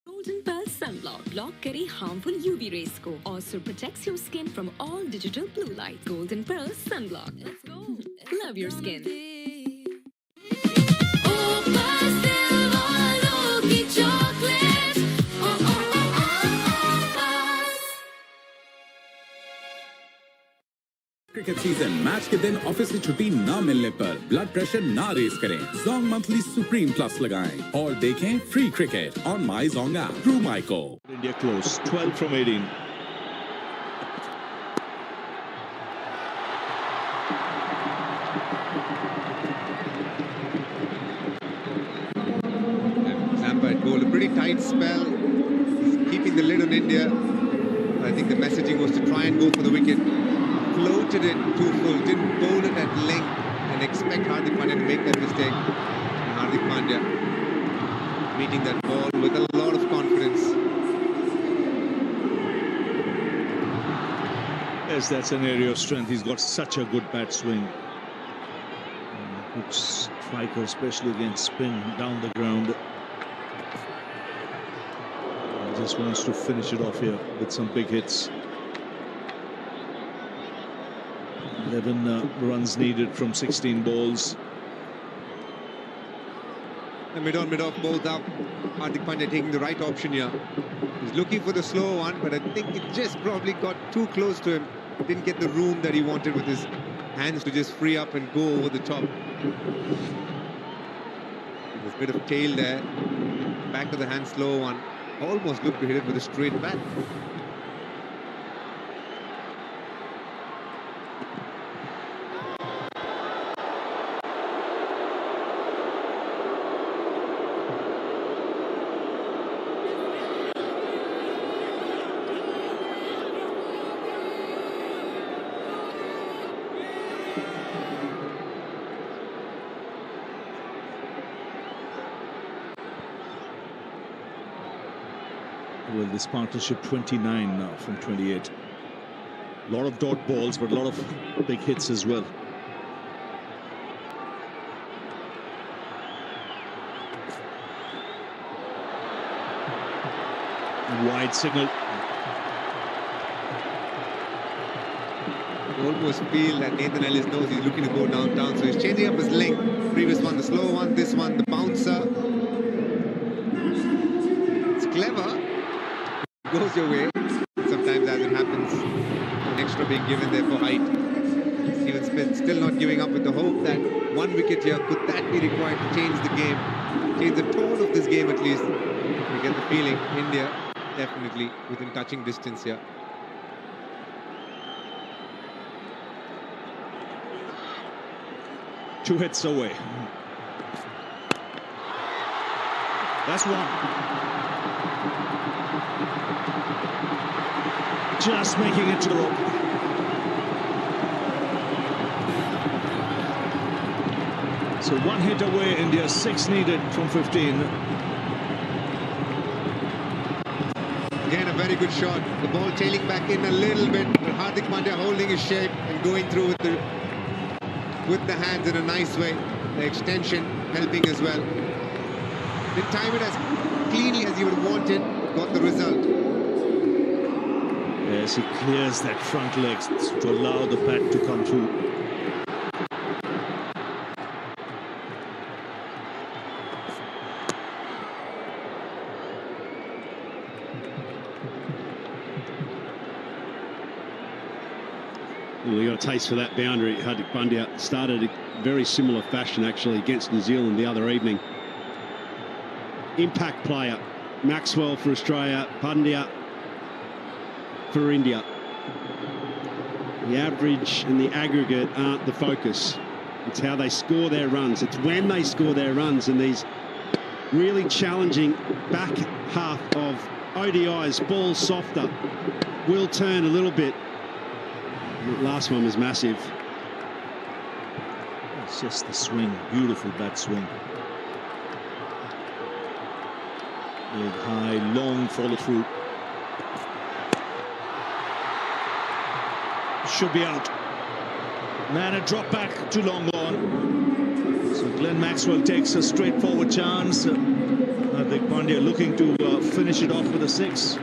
Golden Pearl Sunblock block करे harmful UV rays को, also protects your skin from all digital blue light. Golden Pearl Sunblock. Let's go. Love your skin. Cricket season match के दिन ऑफिस से छुट्टी ना मिलने पर ब्लड प्रेशर ना रेस करें, जोंग मंथली सुप्रीम प्लस लगाएं और देखें free cricket on my Zong app through माइको। India close, 12 from 18. Zampa at goal, a pretty tight spell. He's keeping the lid on India. I think the messaging was to try and go for the wicket. Floated it too full, didn't bowl it at length and expect Hardik Pandya to make that mistake. And Hardik Pandya meeting that ball with a lot of confidence. Yes, that's an area of strength. He's got such a good bat swing. Good striker, especially against spin down the ground. He just wants to finish it off here with some big hits. 11 runs needed from 16 balls. The mid-on, mid-off balls up. Hardik Pandya taking the right option here. He's looking for the slow one, but I think it just probably got too close to him. Didn't get the room that he wanted with his hands to just free up and go over the top. There's a bit of tail there. Back of the hand, slow one. Almost looked to hit it with a straight bat. Well, this partnership 29 now from 28. A lot of dot balls, but a lot of big hits as well. Wide signal. You almost feel that Nathan Ellis knows he's looking to go downtown, so he's changing up his link. Previous one, the slow one, this one, the bouncer. It's clever. It goes your way. Sometimes, as it happens, an extra being given there for height. Steven Smith still not giving up with the hope that one wicket here, could that be required to change the game? Change the tone of this game at least. You get the feeling India definitely within touching distance here. Two hits away. That's one. Just making it to the rope. So one hit away, India, 6 needed from 15. Again, a very good shot. The ball tailing back in a little bit, but Hardik Pandya holding his shape and going through with the hands in a nice way. The extension helping as well. Didn't time it as cleanly as he would have wanted, got the result. Yes, he clears that front legs to allow the bat to come through. Well, he got a taste for that boundary. Hardik Pandya started a very similar fashion actually against New Zealand the other evening. Impact player. Maxwell for Australia, Pandya for India. The average and the aggregate aren't the focus. It's how they score their runs. It's when they score their runs, and these really challenging back half of ODIs, ball softer, will turn a little bit. The last one was massive. It's just the swing, beautiful bat swing. Big, high, long follow through. Should be out. Man, a drop back to long on. So Glenn Maxwell takes a straightforward chance. Hardik Pandya looking to finish it off with a 6.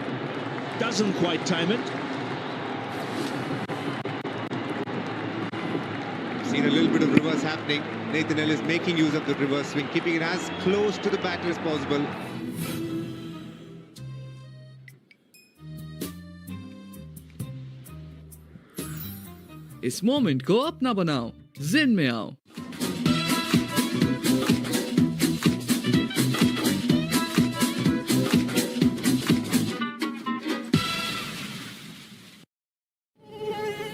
Doesn't quite time it. Seen a little bit of reverse happening. Nathan Ellis making use of the reverse swing, keeping it as close to the batter as possible. इस moment को अपना बनाओ, जिन में आओ।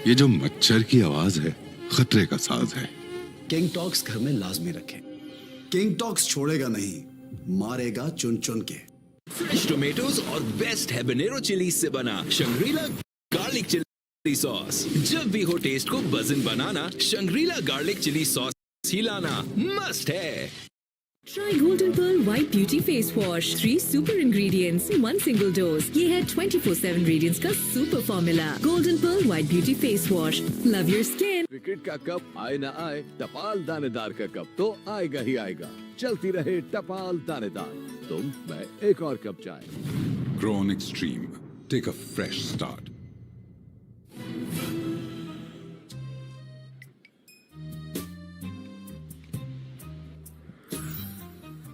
ये जो मच्छर की आवाज है, खतरे का साज है। किंग टॉक्स घर में लाजमी रखें। किंग टॉक्स छोड़ेगा नहीं, मारेगा चुन चुन के। फ्रेश टोमेटोज और बेस्ट हैबनेरो चिली से बना शंग्रीला गार्लिक चिली सॉस। जब भी हो टेस्ट को बज़न बनाना, शंग्रीला गार्लिक चिली सॉस ही लाना मस्ट है। Try Golden Pearl White Beauty Face Wash. 3 super ingredients, 1 single dose. ये है 24/7 radiance का super formula. Golden Pearl White Beauty Face Wash. Love your skin. Cricket का कप आए ना आए, टपाल दानेदार का कप तो आएगा ही आएगा। चलती रहे टपाल दानेदार। तुम, मैं, एक और कप चाय। Grown Extreme. Take a fresh start.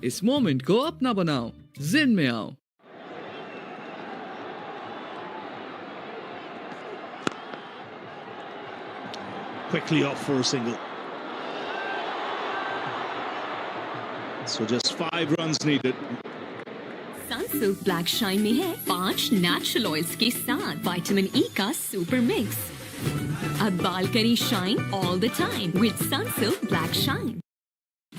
इस मोमेंट को अपना बनाओ, जिन में आओ। Quickly off for a single. So just 5 runs needed. Sunsilk Black Shine में है 5 नेचुरल ऑयल्स के साथ विटामिन ई का सुपर मिक्स। अब बाल करें shine all the time with Sunsilk Black Shine।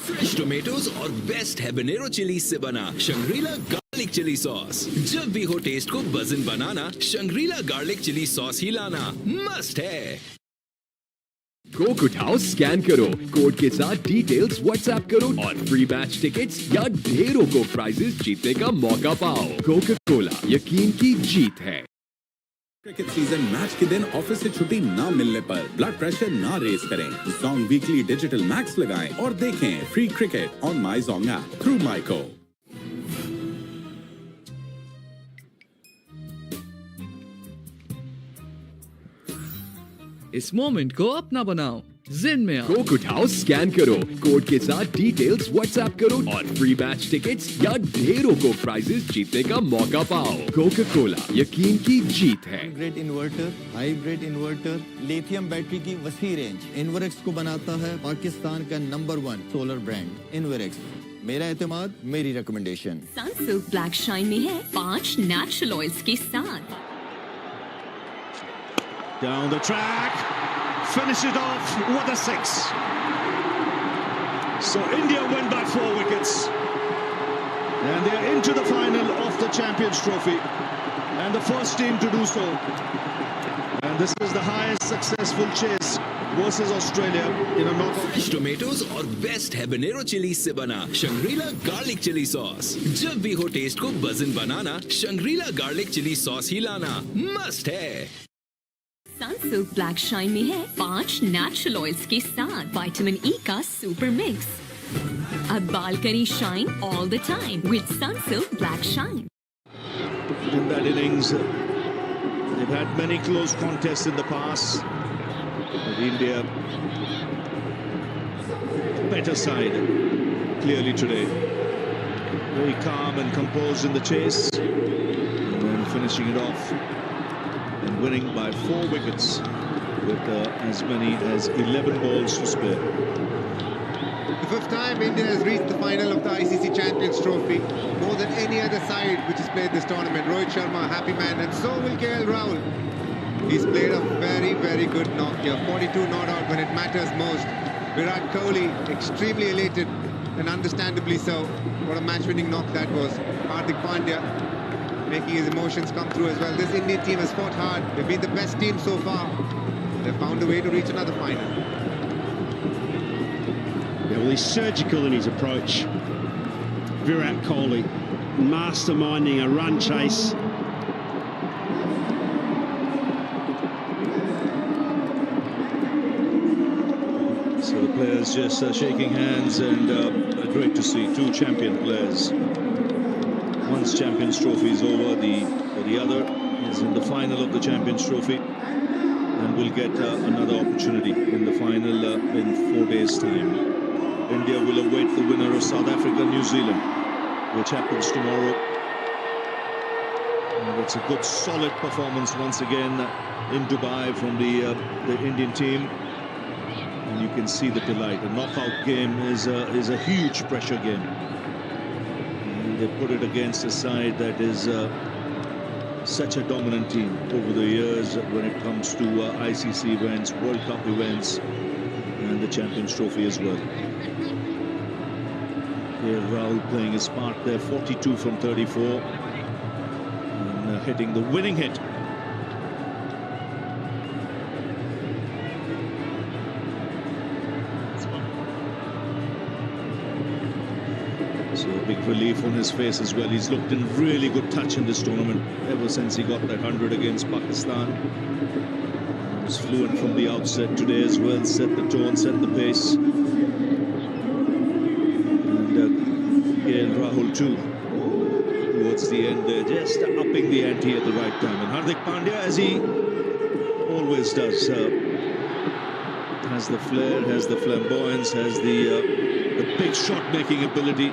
Fresh tomatoes और बेस्ट हैबनेरो चिली से बना शंग्रीला गार्लिक चिली सॉस। जब भी हो टेस्ट को बज़न बनाना, शंग्रीला गार्लिक चिली सॉस ही लाना मस्ट है। कोक उठाओ, स्कैन करो, कोड के साथ डिटेल्स व्हाट्सएप करो और फ्री मैच टिकट्स या ढेरों को प्राइजेस जीतने का मौका पाओ। कोका कोला, यकीन की जीत है। क्रिकेट सीजन मैच के दिन ऑफिस से छुट्टी ना मिलने पर ब्लड प्रेशर ना रेस करें। जोंग वीकली डिजिटल मैक्स लगाएं और देखें free cricket on my Zong app through माइको। इस मोमेंट को अपना बनाओ, जिन में आओ। कोक उठाओ, स्कैन करो, कोड के साथ डिटेल्स व्हाट्सएप करो और फ्री मैच टिकट्स या ढेरों को प्राइजेस जीतने का मौका पाओ। कोका कोला, यकीन की जीत है। Grade inverter, hybrid inverter, lithium battery की वसी रेंज इन्वरेक्स को बनाता है पाकिस्तान का नंबर 1 सोलर ब्रांड इन्वरेक्स। मेरा एतमाद, मेरी रिकमेंडेशन। सनसिल्क ब्लैक शाइन में है 5 नेचुरल ऑयल्स के साथ। Down the track, finish it off with a 6. So India win by 4 wickets. And they're into the final of the Champions Trophy. And the first team to do so. And this is the highest successful chase versus Australia in a knockout. Fresh tomatoes और best habanero chilli से बना Shangrila garlic chilli sauce. जब भी हो test को बजन बनाना, Shangrila garlic chilli sauce ही लाना must है। सनसिल्क ब्लैक शाइन में है 5 नेचुरल ऑयल्स के साथ विटामिन ई का सुपर मिक्स। अब बाल करी shine all the time with Sunsilk black shine. In that innings, they've had many close contests in the past. But India, better side, clearly today. Very calm and composed in the chase. And then finishing it off. And winning by 4 wickets with as many as 11 balls to spare. The 5th time India has reached the final of the ICC Champions Trophy, more than any other side which has played this tournament. Rohit Sharma, happy man, and so will KL Rahul. He's played a very, very good knock here. 42 not out when it matters most. Virat Kohli, extremely elated, and understandably so. What a match-winning knock that was. Hardik Pandya making his emotions come through as well. This Indian team has fought hard. They've been the best team so far. They've found a way to reach another final. Yeah, well, he's surgical in his approach. Virat Kohli masterminding a run chase. So the players just shaking hands, and great to see 2 champion players. One's Champions Trophy is over, the other is in the final of the Champions Trophy and will get another opportunity in the final in 4 days' time. India will await the winner of South Africa, New Zealand, which happens tomorrow. And it's a good, solid performance once again in Dubai from the Indian team. And you can see the delight. A knockout game is a huge pressure game. They put it against a side that is such a dominant team over the years when it comes to ICC events, World Cup events, and the Champions Trophy as well. Here Rahul playing his part there, 42 from 34, and hitting the winning hit. So a big relief on his face as well. He's looked in really good touch in this tournament ever since he got that 100 against Pakistan. He was fluent from the outset today as well. Set the tone, set the pace. And KL Rahul too. Towards the end there, just upping the ante at the right time. And Hardik Pandya, as he always does, has the flair, has the flamboyance, has the big shot-making ability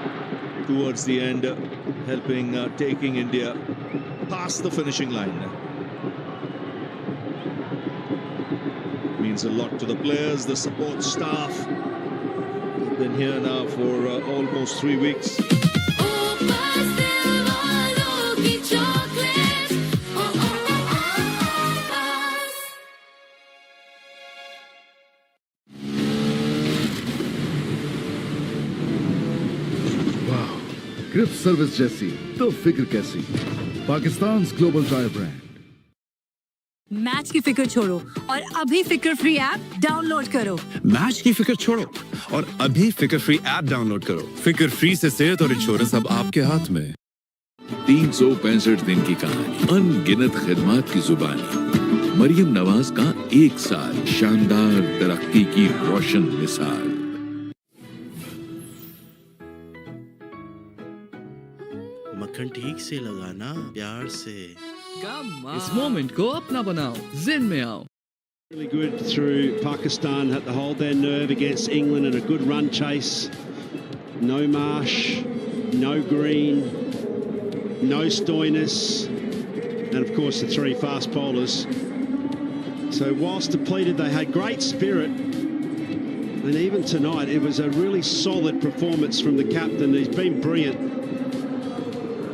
towards the end, helping taking India past the finishing line. Means a lot to the players, the support staff. They've been here now for almost 3 weeks. Grip service जैसी तो फिक्र कैसी। Pakistan global tyre brand. Match की फिक्र छोड़ो और अभी फिक्र फ्री ऐप डाउनलोड करो। मैच की फिक्र छोड़ो और अभी फिक्र फ्री ऐप डाउनलोड करो। फिक्र फ्री से सेहत और इंश्योरेंस अब आपके हाथ में। 365 दिन की कहानी, अनगिनत खिदमत की जुबानी। मरियम नवाज का 1 साल, शानदार तरक्की की रोशन मिसाल। मक्खन ठीक से लगाना, प्यार से। इस मोमेंट को अपना बनाओ, जिन में आओ। Really good through Pakistan, had to hold their nerve against England and a good run chase. No Marsh, no Green, no Stoinis, and of course the 3 fast bowlers. So whilst depleted, they had great spirit. And even tonight, it was a really solid performance from the captain. He's been brilliant.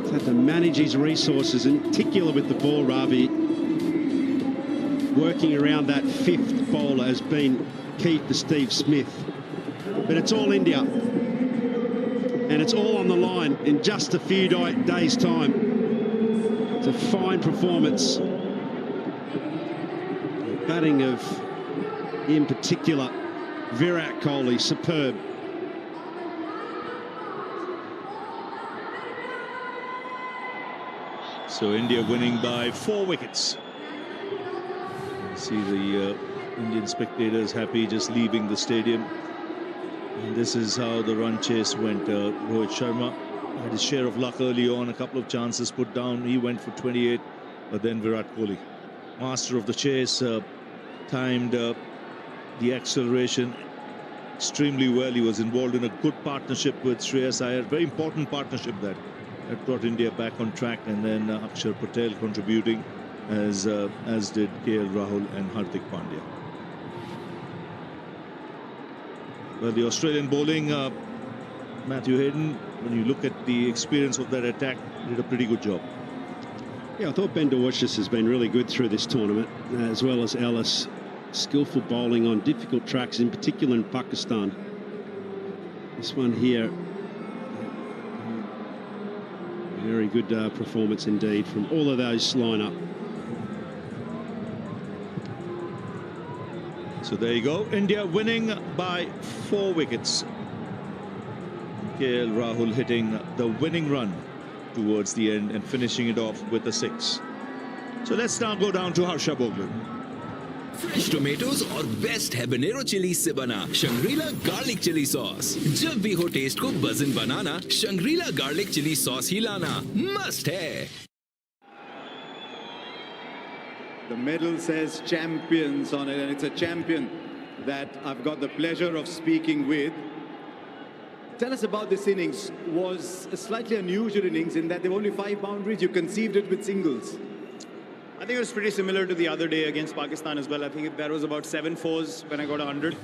He's had to manage his resources, in particular with the ball, Ravi. Working around that 5th bowler has been key to Steve Smith. But it's all India. And it's all on the line in just a few days' time. It's a fine performance. The batting of, in particular, Virat Kohli, superb. So India winning by 4 wickets. See the Indian spectators happy just leaving the stadium. And this is how the run chase went. Rohit Sharma had his share of luck early on, a couple of chances put down. He went for 28, but then Virat Kohli, master of the chase, timed the acceleration extremely well. He was involved in a good partnership with Shreyas Iyer, very important partnership that brought India back on track, and then Akshar Patel contributing, as did KL Rahul and Hardik Pandya. Well, the Australian bowling, Matthew Hayden, when you look at the experience of that attack, did a pretty good job. Yeah, I thought Ben Dewashis has been really good through this tournament, as well as Ellis. Skillful bowling on difficult tracks, in particular in Pakistan. This one here, very good performance indeed from all of those line-up. So there you go, India winning by 4 wickets. KL Rahul hitting the winning run towards the end and finishing it off with a 6. So let's now go down to Harsha Bhogle. Fresh tomatoes और best habanero chillies से बना Shangrila garlic chilli sauce. जब भी हो test को बज़न बनाना, Shangrila garlic chilli sauce ही लाना must है। The medal says champions on it, and it's a champion that I've got the pleasure of speaking with. Tell us about this innings. Was a slightly unusual innings in that there were only 5 boundaries. You conceived it with singles. I think it was pretty similar to the other day against Pakistan as well. I think that was about 7 fours when I got 100.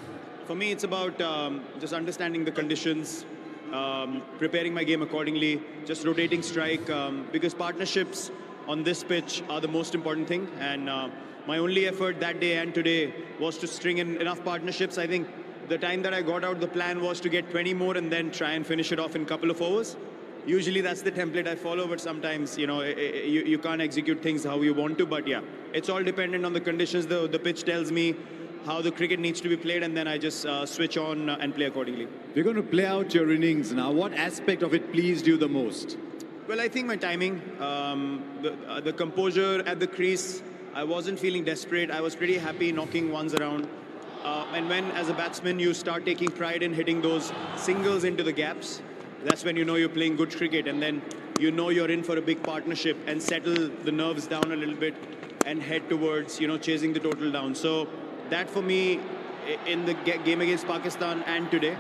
For me, it's about just understanding the conditions, preparing my game accordingly, just rotating strike, because partnerships on this pitch are the most important thing. And my only effort that day and today was to string in enough partnerships. I think the time that I got out, the plan was to get 20 more and then try and finish it off in a couple of overs. Usually that's the template I follow, but sometimes, you know, you can't execute things how you want to. But yeah, it's all dependent on the conditions. The pitch tells me how the cricket needs to be played, and then I just switch on and play accordingly. We're going to play out your innings now. What aspect of it pleased you the most? Well, I think my timing, the composure at the crease. I wasn't feeling desperate. I was pretty happy knocking ones around. And when, as a batsman, you start taking pride in hitting those singles into the gaps, that's when you know you're playing good cricket, and then you know you're in for a big partnership and settle the nerves down a little bit and head towards, you know, chasing the total down. So that for me, in the game against Pakistan and today,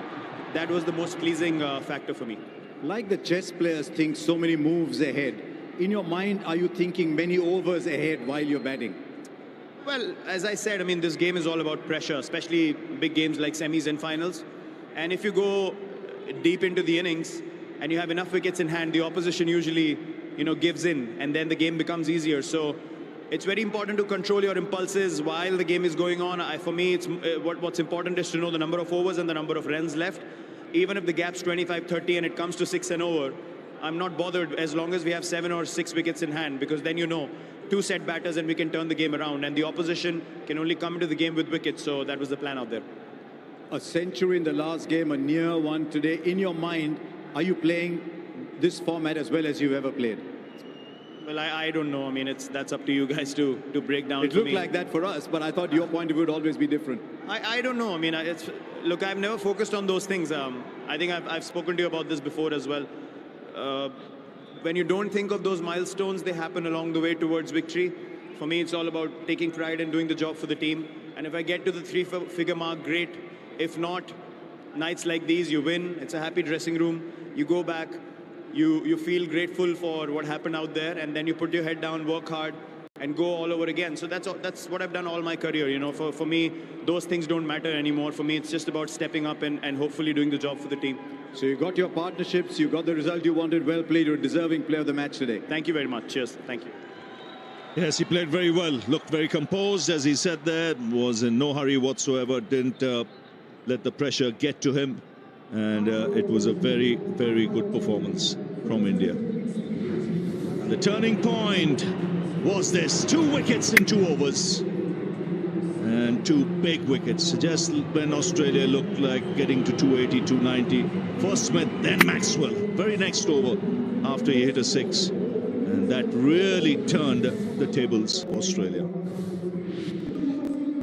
that was the most pleasing factor for me. Like the chess players think so many moves ahead, in your mind, are you thinking many overs ahead while you're batting? Well, as I said, I mean, this game is all about pressure, especially big games like semis and finals. And if you go deep into the innings and you have enough wickets in hand, the opposition usually, you know, gives in, and then the game becomes easier. So it's very important to control your impulses while the game is going on. For me, it's what's important is to know the number of overs and the number of runs left. Even if the gap's 25-30 and it comes to 6 and over, I'm not bothered as long as we have 7 or 6 wickets in hand, because then you know two set batters and we can turn the game around. And the opposition can only come into the game with wickets. So that was the plan out there. A century in the last game, a near one today. In your mind, are you playing this format as well as you've ever played? Well, I don't know. I mean, that's up to you guys to break down. It looked like that for us, but I thought your point of view would always be different. I don't know. I mean, look, I've never focused on those things. I think I've spoken to you about this before as well. When you don't think of those milestones, they happen along the way towards victory. For me, it's all about taking pride and doing the job for the team. And if I get to the three-figure mark, great. If not, nights like these, you win. It's a happy dressing room. You go back. You feel grateful for what happened out there, and then you put your head down, work hard, and go all over again. So that's what I've done all my career. You know, for me, those things don't matter anymore. For me, it's just about stepping up and hopefully doing the job for the team. So you got your partnerships, you got the result you wanted. Well played. You're a deserving player of the match today. Thank you very much. Cheers. Thank you. Yes, he played very well. Looked very composed, as he said there. Was in no hurry whatsoever. Didn't let the pressure get to him. And it was a very, very good performance from India. The turning point was this. 2 wickets in 2 overs. And 2 big wickets. Just when Australia looked like getting to 280, 290. First Smith, then Maxwell. Very next over after he hit a 6. And that really turned the tables for Australia.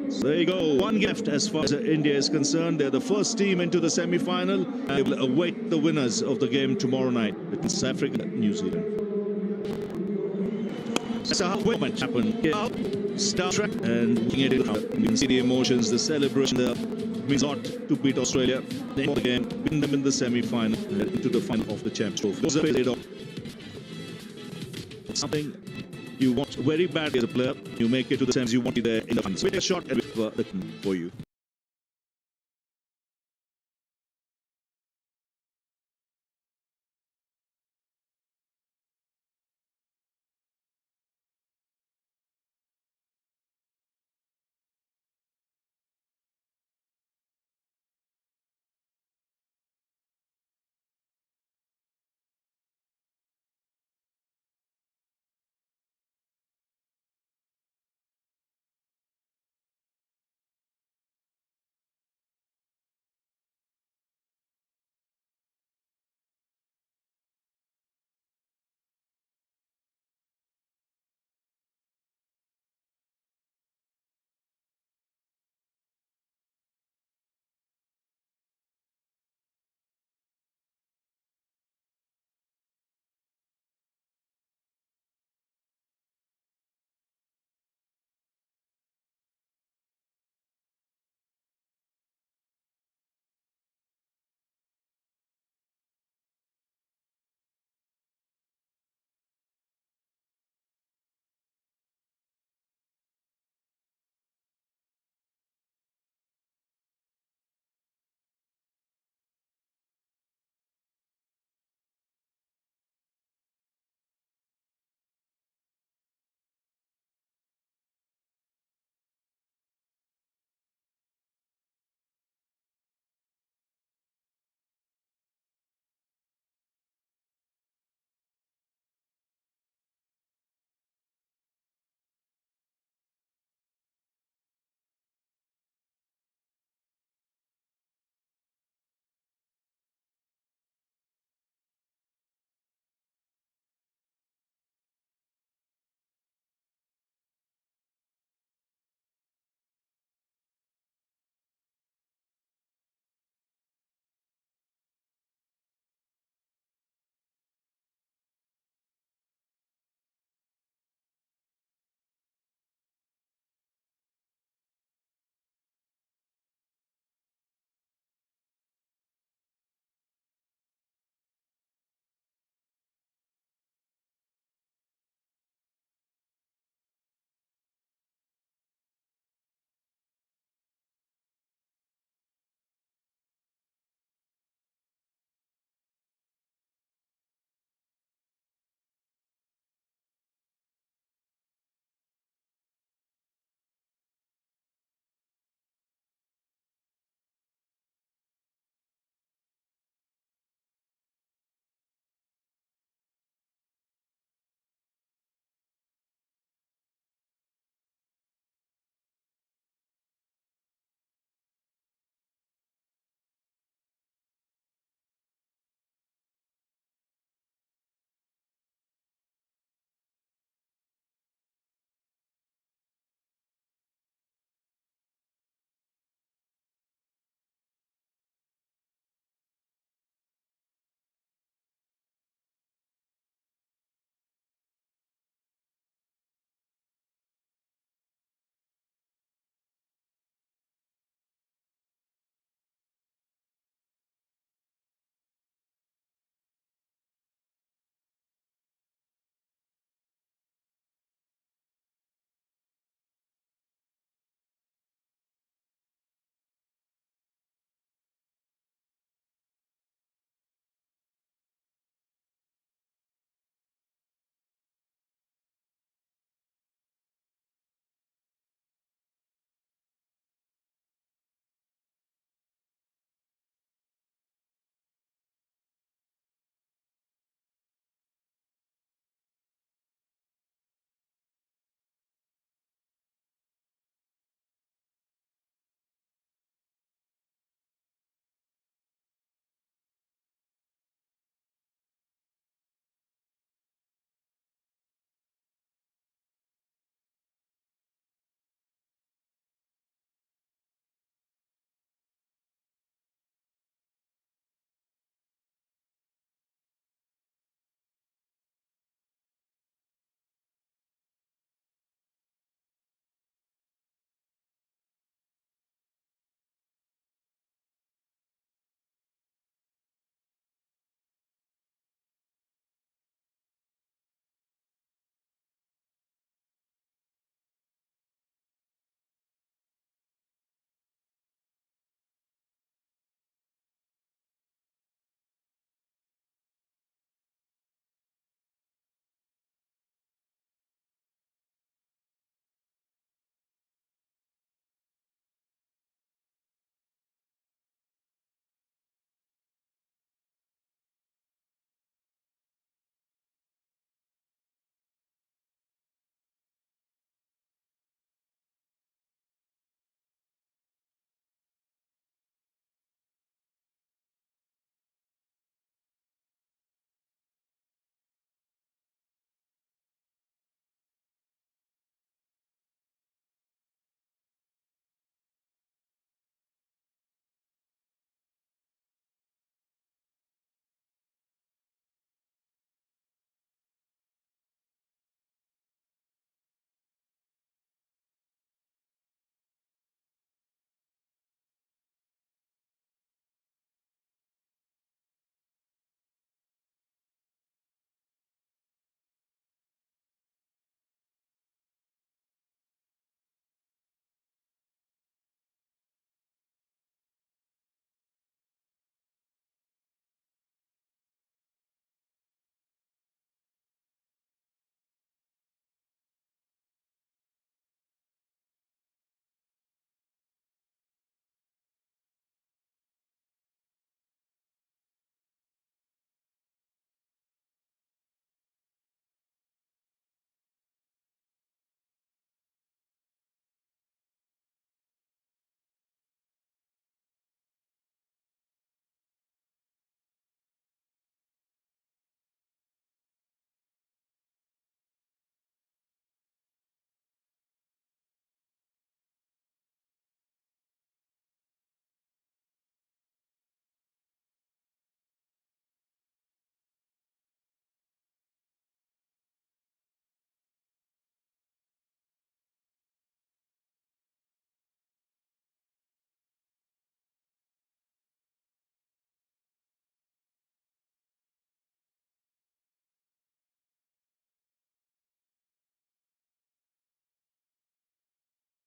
So there you go. 1 gift as far as India is concerned. They're the first team into the semi-final. They will await the winners of the game tomorrow night between South Africa and New Zealand. That's how it happened. Star Trek and you can see the emotions, the celebration. It means a lot to beat Australia. They won the game, win them in the semi-final, and into the final of the Champions Trophy. Something you want very badly as a player, you make it to the semis, you want to be there in the finals. Make a shot for you.